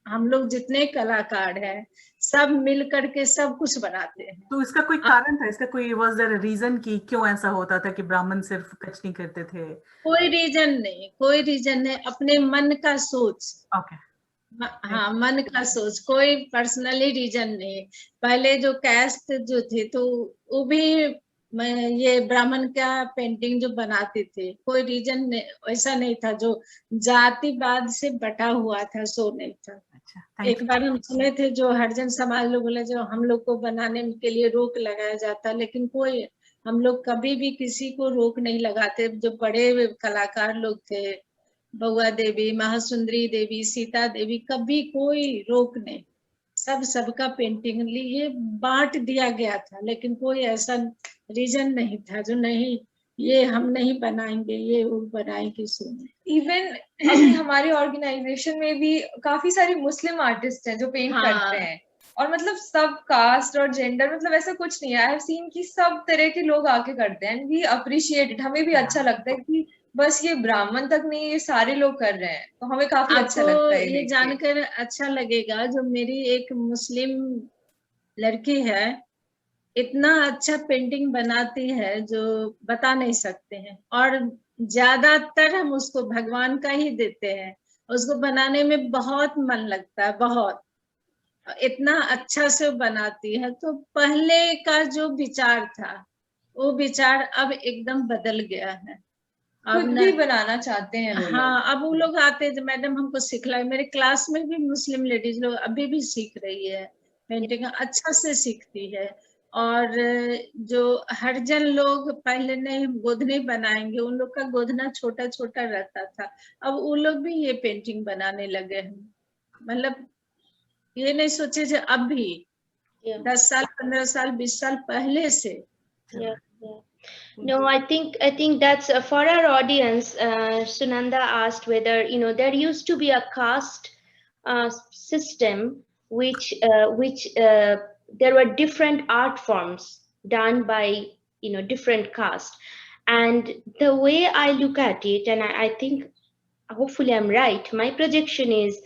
हम लोग जितने कलाकार हैं सब मिल करके सब कुछ बनाते हैं।
तो इसका कोई कारण था? इसका कोई वाज देयर अ रीजन कि क्यों ऐसा होता था कि ब्राह्मण सिर्फ कचनी करते थे?
कोई रीजन नहीं, कोई रीजन नहीं, अपने मन का सोच।
ओके,
हाँ, मन का सोच, कोई पर्सनली रीजन नहीं। पहले जो कैस्ट जो थे तो वो भी ये ब्राह्मण का पेंटिंग जो बनाते थे, कोई रीजन ऐसा नहीं था जो जातिवाद से बटा हुआ था, सो नहीं था। एक बार हम सुने थे जो हरिजन समाज लोग बोले जो हम लोग को बनाने के लिए रोक लगाया जाता, लेकिन कोई हम लोग कभी भी किसी को रोक नहीं लगाते। जो बड़े कलाकार लोग थे, बउआ देवी, महासुंदरी देवी, सीता देवी, कभी कोई रोक नहीं, सब सबका पेंटिंग लिए बांट दिया गया था, लेकिन कोई ऐसा रीजन नहीं था जो नहीं ये हम नहीं बनाएंगे, ये वो बनाएंगे। सुने
इवन अभी हमारे ऑर्गेनाइजेशन में भी काफी सारे मुस्लिम आर्टिस्ट हैं जो पेंट करते हैं, और मतलब सब कास्ट और जेंडर मतलब ऐसा कुछ नहीं है। आई हैव सीन कि सब तरह के लोग आके करते हैं, एंड वी अप्रिशिएट इट। हमें भी अच्छा लगता है कि बस ये ब्राह्मण तक नहीं, ये सारे लोग कर रहे हैं, तो हमें काफी अच्छा लगता है।
ये जानकर अच्छा लगेगा, जो मेरी एक मुस्लिम लड़की है, इतना अच्छा पेंटिंग बनाती है जो बता नहीं सकते हैं, और ज्यादातर हम उसको भगवान का ही देते हैं। उसको बनाने में बहुत मन लगता है, बहुत इतना अच्छा से बनाती है। तो पहले का जो विचार था वो विचार अब एकदम बदल गया है।
खुद भी बनाना चाहते हैं वो लोग।
हाँ, अब वो लोग आते हैं, मैडम हमको सिखलाए। मेरे क्लास में भी मुस्लिम लेडीज लोग अभी भी सीख रही है, पेंटिंग अच्छा से सीखती है। और जो हरिजन लोग पहले नहीं गोधने बनाएंगे, उन लोग का गोधना छोटा छोटा रहता था, अब वो लोग भी ये पेंटिंग बनाने लगे हैं। मतलब ये नहीं सोचे जो अब भी 10 साल 15 साल 20 साल पहले से।
No, I think that's for our audience. Sunanda asked whether there used to be a caste system, which there were different art forms done by different caste, and the way I look at it, and I think hopefully I'm right. My projection is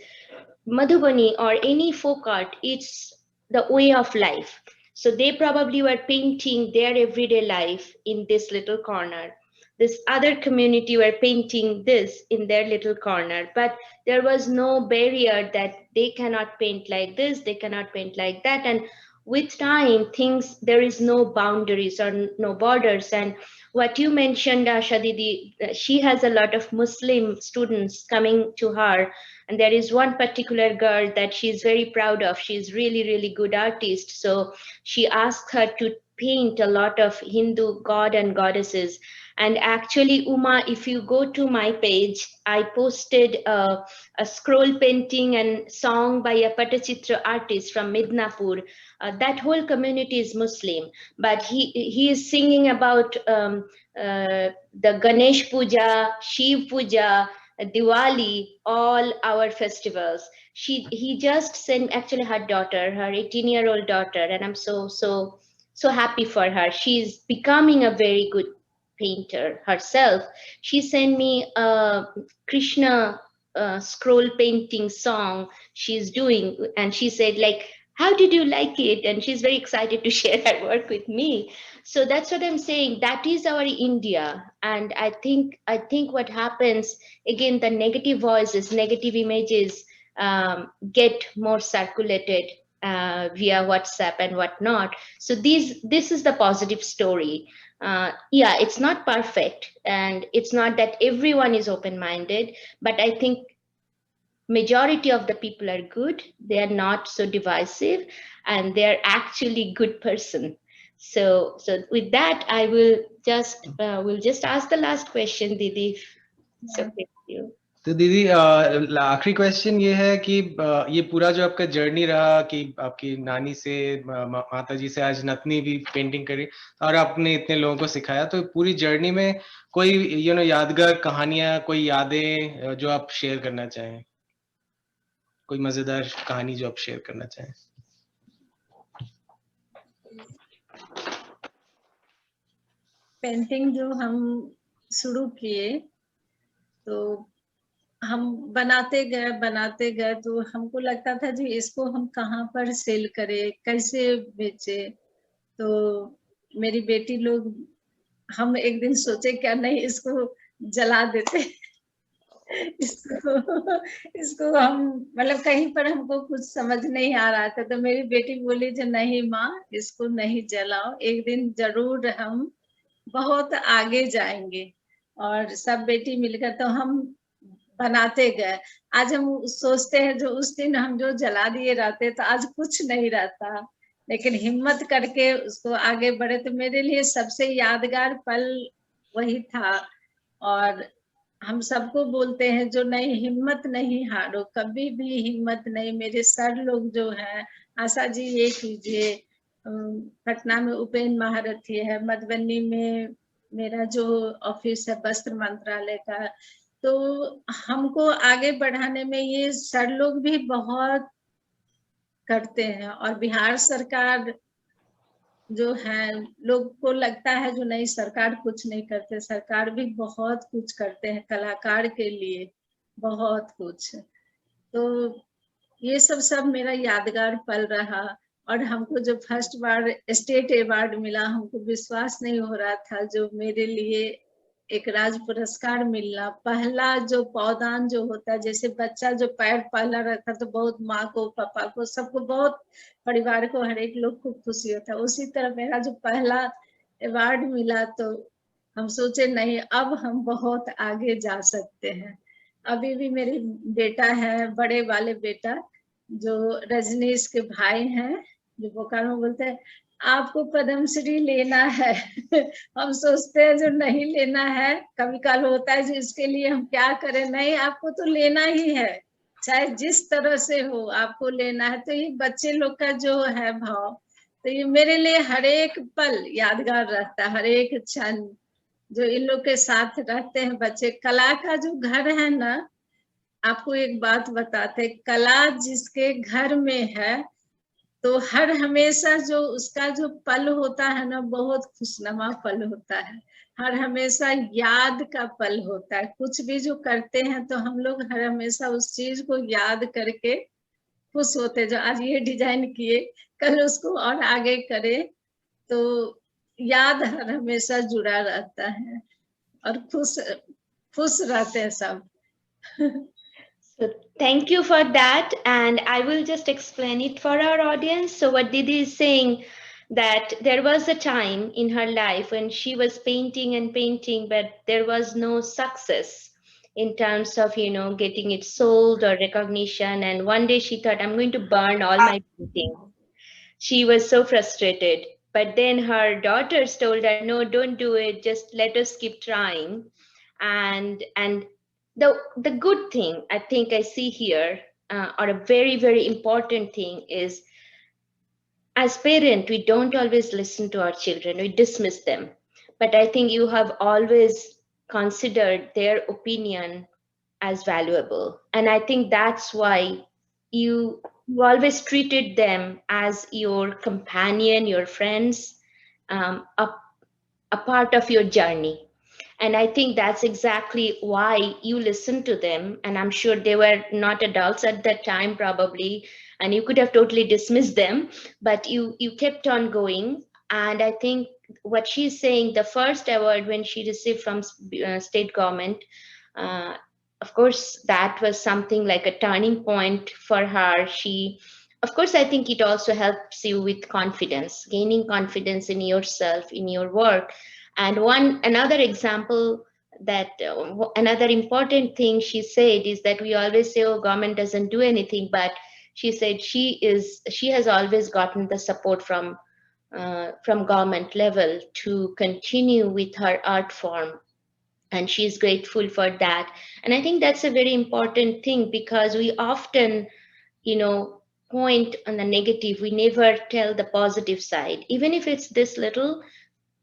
Madhubani or any folk art, it's the way of life. So they probably were painting their everyday life in this little corner. This other community were painting this in their little corner. But there was no barrier that they cannot paint like this, they cannot paint like that. And with time, there is no boundaries or no borders. And what you mentioned, Asha Didi, she has a lot of Muslim students coming to her, and there is one particular girl that she's very proud of. She's really good artist, so she asked her to paint a lot of Hindu god and goddesses. And actually, Uma, if you go to my page, I posted a scroll painting and song by a Patachitra artist from Midnapur. That whole community is Muslim, but he is singing about the Ganesh Puja, Shiv Puja, Diwali, all our festivals. He just sent actually her daughter, her 18-year-old daughter, and I'm so happy for her. She's becoming a very good painter herself. She sent me a Krishna scroll painting song she's doing, and she said, like, how did you like it? And she's very excited to share her work with me. So that's what I'm saying. That is our India. And I think what happens, again, the negative voices, negative images get more circulated via WhatsApp and whatnot. So this is the positive story. Yeah, it's not perfect, and it's not that everyone is open-minded, but I think majority of the people are good. They are not so divisive, and they're actually good person. So with that, I will just ask the last question, Didi. So thank you.
तो दीदी आखिरी question ये है कि ये पूरा जो आपका जर्नी रहा कि आपकी नानी से माता जी से आज नतनी भी पेंटिंग करी और आपने इतने लोगों को सिखाया, तो पूरी जर्नी में कोई यादगार कहानियां, कोई यादें जो आप शेयर करना चाहें, कोई मजेदार कहानी जो आप शेयर करना चाहें?
पेंटिंग जो हम शुरू किए तो हम बनाते गए तो हमको लगता था जी इसको हम कहाँ पर सेल करें, कैसे बेचे। तो मेरी बेटी लोग, हम एक दिन सोचे क्या नहीं इसको जला देते इसको हम मतलब कहीं पर हमको कुछ समझ नहीं आ रहा था, तो मेरी बेटी बोली जो नहीं माँ इसको नहीं जलाओ, एक दिन जरूर हम बहुत आगे जाएंगे। और सब बेटी मिलकर तो हम बनाते गए। आज हम सोचते हैं जो उस दिन हम जो जला दिए रहते तो आज कुछ नहीं रहता, लेकिन हिम्मत करके उसको आगे बढ़े। तो मेरे लिए सबसे यादगार पल वही था। और हम सबको बोलते हैं जो नहीं, हिम्मत नहीं हारो, कभी भी हिम्मत नहीं। मेरे सर लोग जो हैं, आशा जी ये कीजिए, पटना में उपेन्द्र महारथी है, मधुबनी में मेरा जो ऑफिस है वस्त्र मंत्रालय का, तो हमको आगे बढ़ाने में ये सर लोग भी बहुत करते हैं। और बिहार सरकार जो है, लोग को लगता है जो नहीं सरकार कुछ नहीं करते, सरकार भी बहुत कुछ करते हैं कलाकार के लिए, बहुत कुछ। तो ये सब मेरा यादगार पल रहा। और हमको जो फर्स्ट बार स्टेट अवार्ड मिला, हमको विश्वास नहीं हो रहा था, जो मेरे लिए एक राज्य पुरस्कार मिलना। पहला जो पौधान जो होता है, जैसे बच्चा जो पैर पहला रहता तो बहुत माँ को, पापा को, सबको, बहुत परिवार को, हर एक लोग को खुशी होता है। उसी तरह मेरा जो पहला अवार्ड मिला तो हम सोचे नहीं अब हम बहुत आगे जा सकते हैं। अभी भी मेरे बेटा है, बड़े वाले बेटा जो रजनीश के भाई हैं, जो बोकारो में बोलते हैं आपको पद्मश्री लेना है हम सोचते हैं जो नहीं लेना है, कभी काल होता है जो इसके लिए हम क्या करें, नहीं आपको तो लेना ही है, चाहे जिस तरह से हो आपको लेना है। तो ये बच्चे लोग का जो है भाव, तो ये मेरे लिए हर एक पल यादगार रहता है, हर एक क्षण जो इन लोग के साथ रहते हैं बच्चे। कला का जो घर है ना, आपको एक बात बताते, कला जिसके घर में है तो हर हमेशा जो उसका जो पल होता है ना, बहुत खुशनुमा पल होता है, हर हमेशा याद का पल होता है। कुछ भी जो करते हैं तो हम लोग हर हमेशा उस चीज को याद करके खुश होते, जो आज ये डिजाइन किए कल उसको और आगे करे, तो याद हर हमेशा जुड़ा रहता है और खुश खुश रहते हैं सब।
So thank you for that, and I will just explain it for our audience. So what Didi is saying, that there was a time in her life when she was painting and painting, but there was no success in terms of, you know, getting it sold or recognition. And one day she thought, I'm going to burn all my paintings. She was so frustrated. But then her daughters told her, no, don't do it. Just let us keep trying. And the good thing I think I see here, or a very, very important thing is, as parent, we don't always listen to our children, we dismiss them. But I think you have always considered their opinion as valuable. And I think that's why you always treated them as your companion, your friends, a part of your journey. And I think that's exactly why you listened to them. And I'm sure they were not adults at that time, probably, and you could have totally dismissed them, but you kept on going. And I think what she's saying, the first award when she received from state government, of course, that was something like a turning point for her. Of course, I think it also helps you with confidence, gaining confidence in yourself, in your work. And another example, that another important thing she said is that we always say, oh, government doesn't do anything, but she said she has always gotten the support from government level to continue with her art form, and she's grateful for that. And I think that's a very important thing, because we often, you know, point on the negative, we never tell the positive side. Even if it's this little,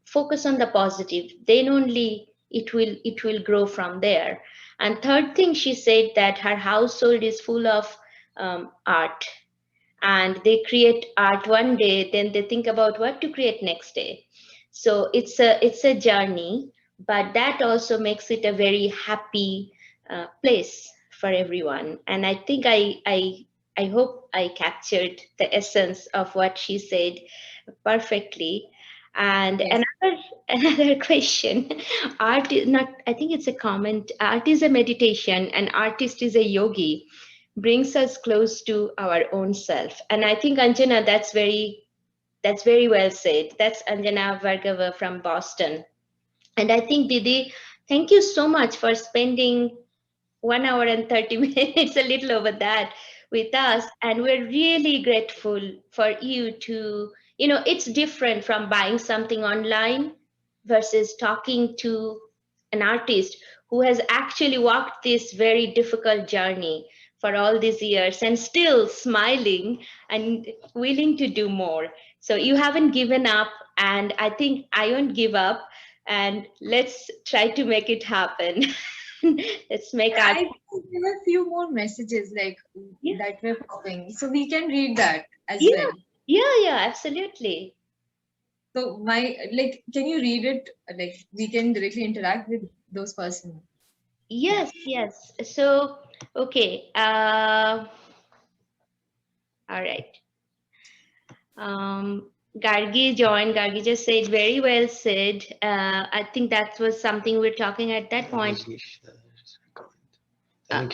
focus on the positive, then only it will grow from there. And third thing, she said that her household is full of art, and they create art one day, then they think about what to create next day. So it's a journey, but that also makes it a very happy place for everyone. And I think I hope I captured the essence of what she said perfectly. And
Yes.
another question, art is not, I think it's a comment, art is a meditation and artist is a yogi, brings us close to our own self. And I think, Anjana, that's very well said. That's Anjana Vargava from Boston. And I think, Didi, thank you so much for spending 1 hour and 30 minutes, a little over that, with us. And we're really grateful for you to, you know, it's different from buying something online versus talking to an artist who has actually walked this very difficult journey for all these years and still smiling and willing to do more. So you haven't given up, and I think I won't give up, and let's try to make it happen. Let's make
I
art.
think there were a few more messages like
Yeah.
that were popping, so we can read that as
Yeah.
well.
Yeah, absolutely.
So can you read it? Like we can directly interact with those persons.
Yes. So, okay. All right. Gargi joined. Gargi just said, very well said. I think that was something we're talking at that point.
I think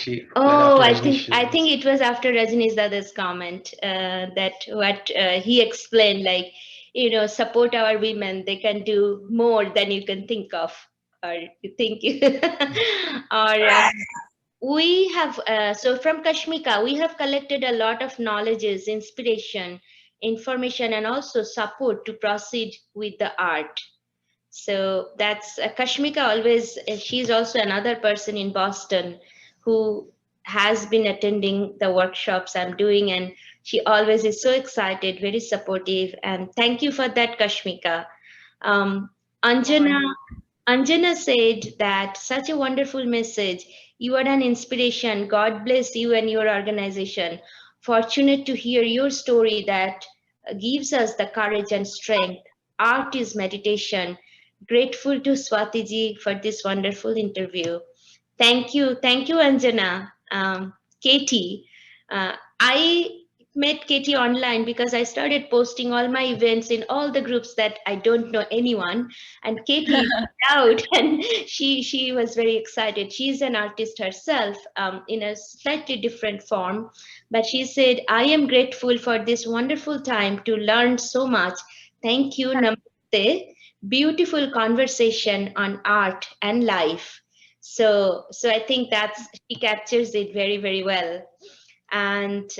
she.
Oh,
after
I
Rajneesh,
think it was after Rajni's Dada's comment, that what he explained, like, you know, support our women. They can do more than you can think of, or you think. Or we have, so from Kashmika, we have collected a lot of knowledges, inspiration, information, and also support to proceed with the art. So that's Kashmika always, she's also another person in Boston who has been attending the workshops I'm doing, and She always is so excited, very supportive, and thank you for that, Kashmika. Um, Anjana, Anjana said that such a wonderful message. You are an inspiration. God bless you and your organization. Fortunate to hear your story that gives us the courage and strength. Art is meditation. Grateful to Swatiji for this wonderful interview. Thank you, Anjana. Katie, I met Katie online because I started posting all my events in all the groups that I don't know anyone, and Katie reached out, and she was very excited. She's an artist herself, in a slightly different form, but she said, "I am grateful for this wonderful time to learn so much. Thank you, Namaste. Beautiful conversation on art and life." So I think she captures it very, very well. And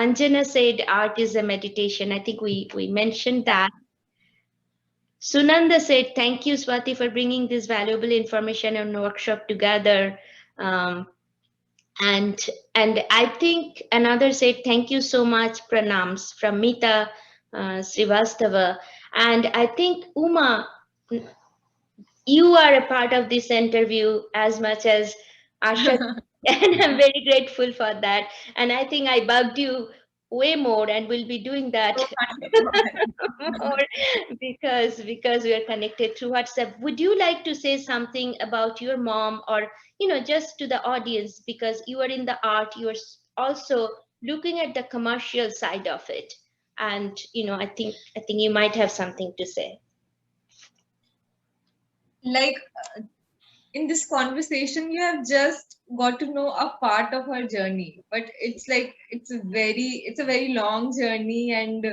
Anjana said art is a meditation. I think we mentioned that. Sunanda said, thank you, Swati, for bringing this valuable information and workshop together. Um, and I think another said, thank you so much, pranams, from Mita Srivastava. And I think, Uma, you are a part of this interview as much as Asha, and I'm very grateful for that. And I think I bugged you way more, and we'll be doing that more because we are connected through WhatsApp. Would you like to say something about your mom, or just to the audience, because you are in the art, you are also looking at the commercial side of it, and I think you might have something to say.
Like in this conversation, you have just got to know a part of her journey, but it's like it's a very long journey, and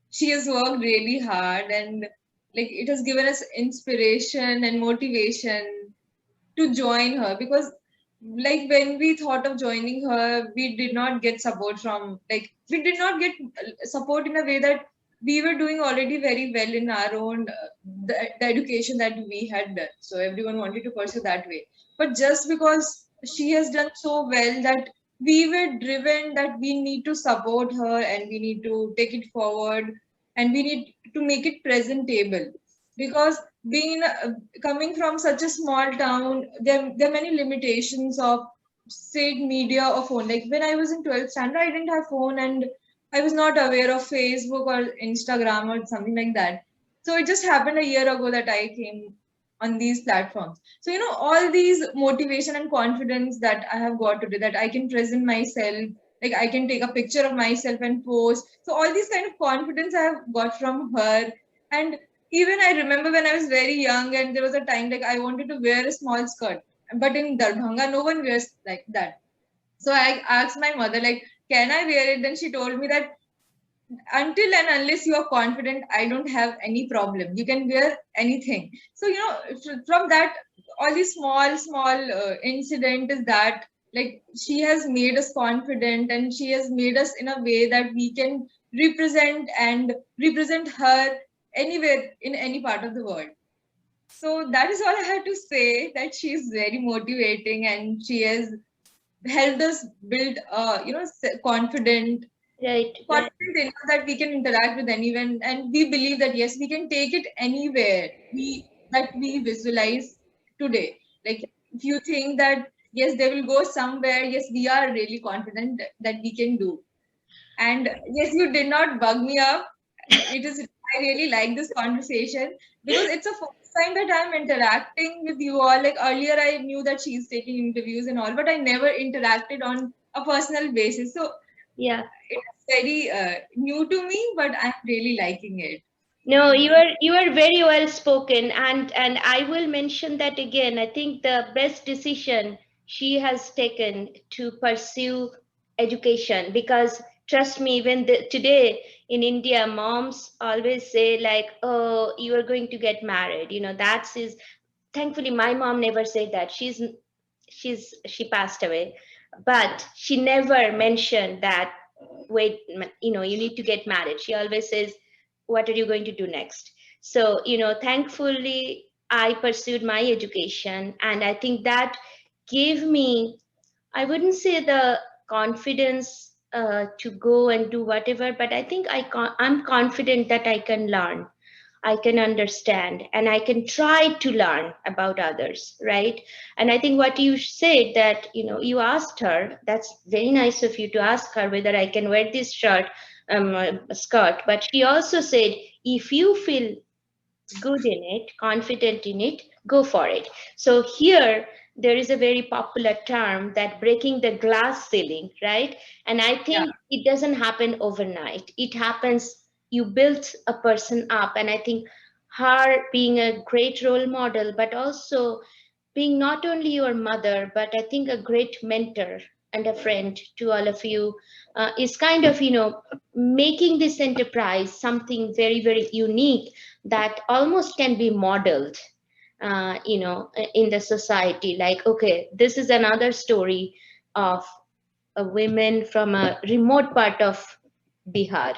she has worked really hard, and like it has given us inspiration and motivation to join her, because like when we thought of joining her, we did not get support from, like we did not get support in a way that we were doing already very well in our own the education that we had done, so everyone wanted to pursue that way. But just because she has done so well, that we were driven that we need to support her and we need to take it forward and we need to make it presentable, because being coming from such a small town, there are many limitations of say media or phone. Like when I was in 12th standard, I didn't have phone, and I was not aware of Facebook or Instagram or something like that. So it just happened a year ago that I came on these platforms. So all these motivation and confidence that I have got today, that I can present myself, like I can take a picture of myself and post. So all these kind of confidence I have got from her. And even I remember when I was very young, and there was a time like I wanted to wear a small skirt, but in Darbhanga no one wears like that. So I asked my mother, like, can I wear it? Then she told me that until and unless you are confident, I don't have any problem, you can wear anything. So from that, all these small incident is that, like, she has made us confident, and she has made us in a way that we can represent her anywhere in any part of the world. So that is all I have to say, that she is very motivating, and she has helped us build confident,
Right.
confident enough that we can interact with anyone, and we believe that yes, we can take it anywhere we visualize today. Like if you think that yes, they will go somewhere, yes, we are really confident that we can do. And yes, you did not bug me up. It is, I really like this conversation, because it's a first time that I'm interacting with you all. Like earlier I knew that she's taking interviews and all, but I never interacted on a personal basis. So
Yeah.
it's very new to me, but I'm really liking it.
No, you are very well spoken, and I will mention that again. I think the best decision she has taken to pursue education, because trust me, even today in India, moms always say like, "Oh, you are going to get married." That's is. Thankfully, my mom never said that. She passed away, but she never mentioned that. Wait, you need to get married. She always says, what are you going to do next? So thankfully I pursued my education, and I think that gave me, I wouldn't say the confidence, to go and do whatever, but I think I'm confident that I can learn, I can understand, and I can try to learn about others, right? And I think what you said, that you asked her, that's very nice of you to ask her whether I can wear this skirt, but she also said, if you feel good in it, confident in it, go for it. So here there is a very popular term, that breaking the glass ceiling, right? And I think it doesn't happen overnight. It happens, you build a person up. And I think her being a great role model, but also being not only your mother, but I think a great mentor and a friend to all of you, is kind of, making this enterprise something very, very unique that almost can be modeled, in the society. Like, okay, this is another story of a woman from a remote part of Bihar,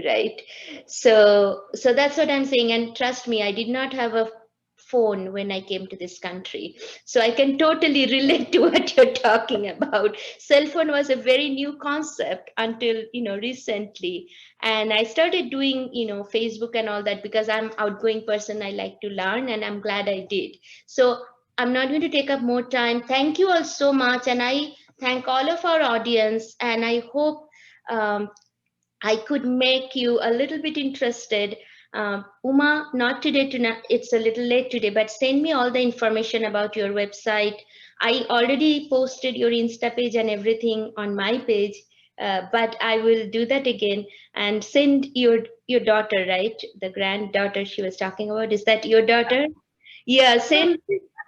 right? So that's what I'm saying. And trust me, I did not have a phone when I came to this country, so I can totally relate to what you're talking about. Cell phone was a very new concept until recently, and I started doing Facebook and all that because I'm outgoing person. I like to learn, and I'm glad I did. So I'm not going to take up more time. Thank you all so much, and I thank all of our audience, and I hope I could make you a little bit interested. Uma, not today, tonight, it's a little late today, but send me all the information about your website. I already posted your Insta page and everything on my page, but I will do that again, and send your daughter, right? The granddaughter she was talking about. Is that your daughter? Yeah, send.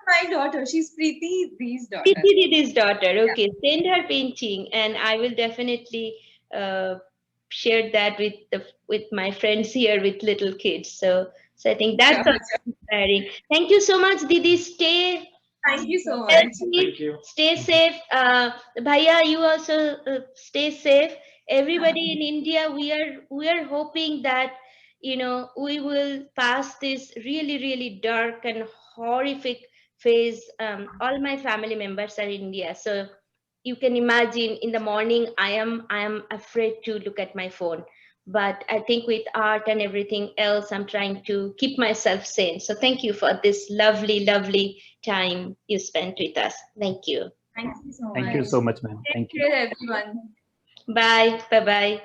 My daughter, she's Preeti Didi's daughter.
Preeti Didi's daughter. Okay, send her painting, and I will definitely share that with my friends here with little kids. So I think that's inspiring. Thank you so much, Didi.
Thank you so much.
Thank you.
Stay safe. Bhaiya, you also stay safe. Everybody in India, we are hoping that we will pass this really, really dark and horrific phase. All my family members are in India, so you can imagine in the morning I am afraid to look at my phone. But I think with art and everything else, I'm trying to keep myself sane. So thank you for this lovely, lovely time you spent with us. Thank you.
Thank you so much.
Thank you so much, ma'am. Thank you.
Take care, everyone.
Bye. Bye-bye.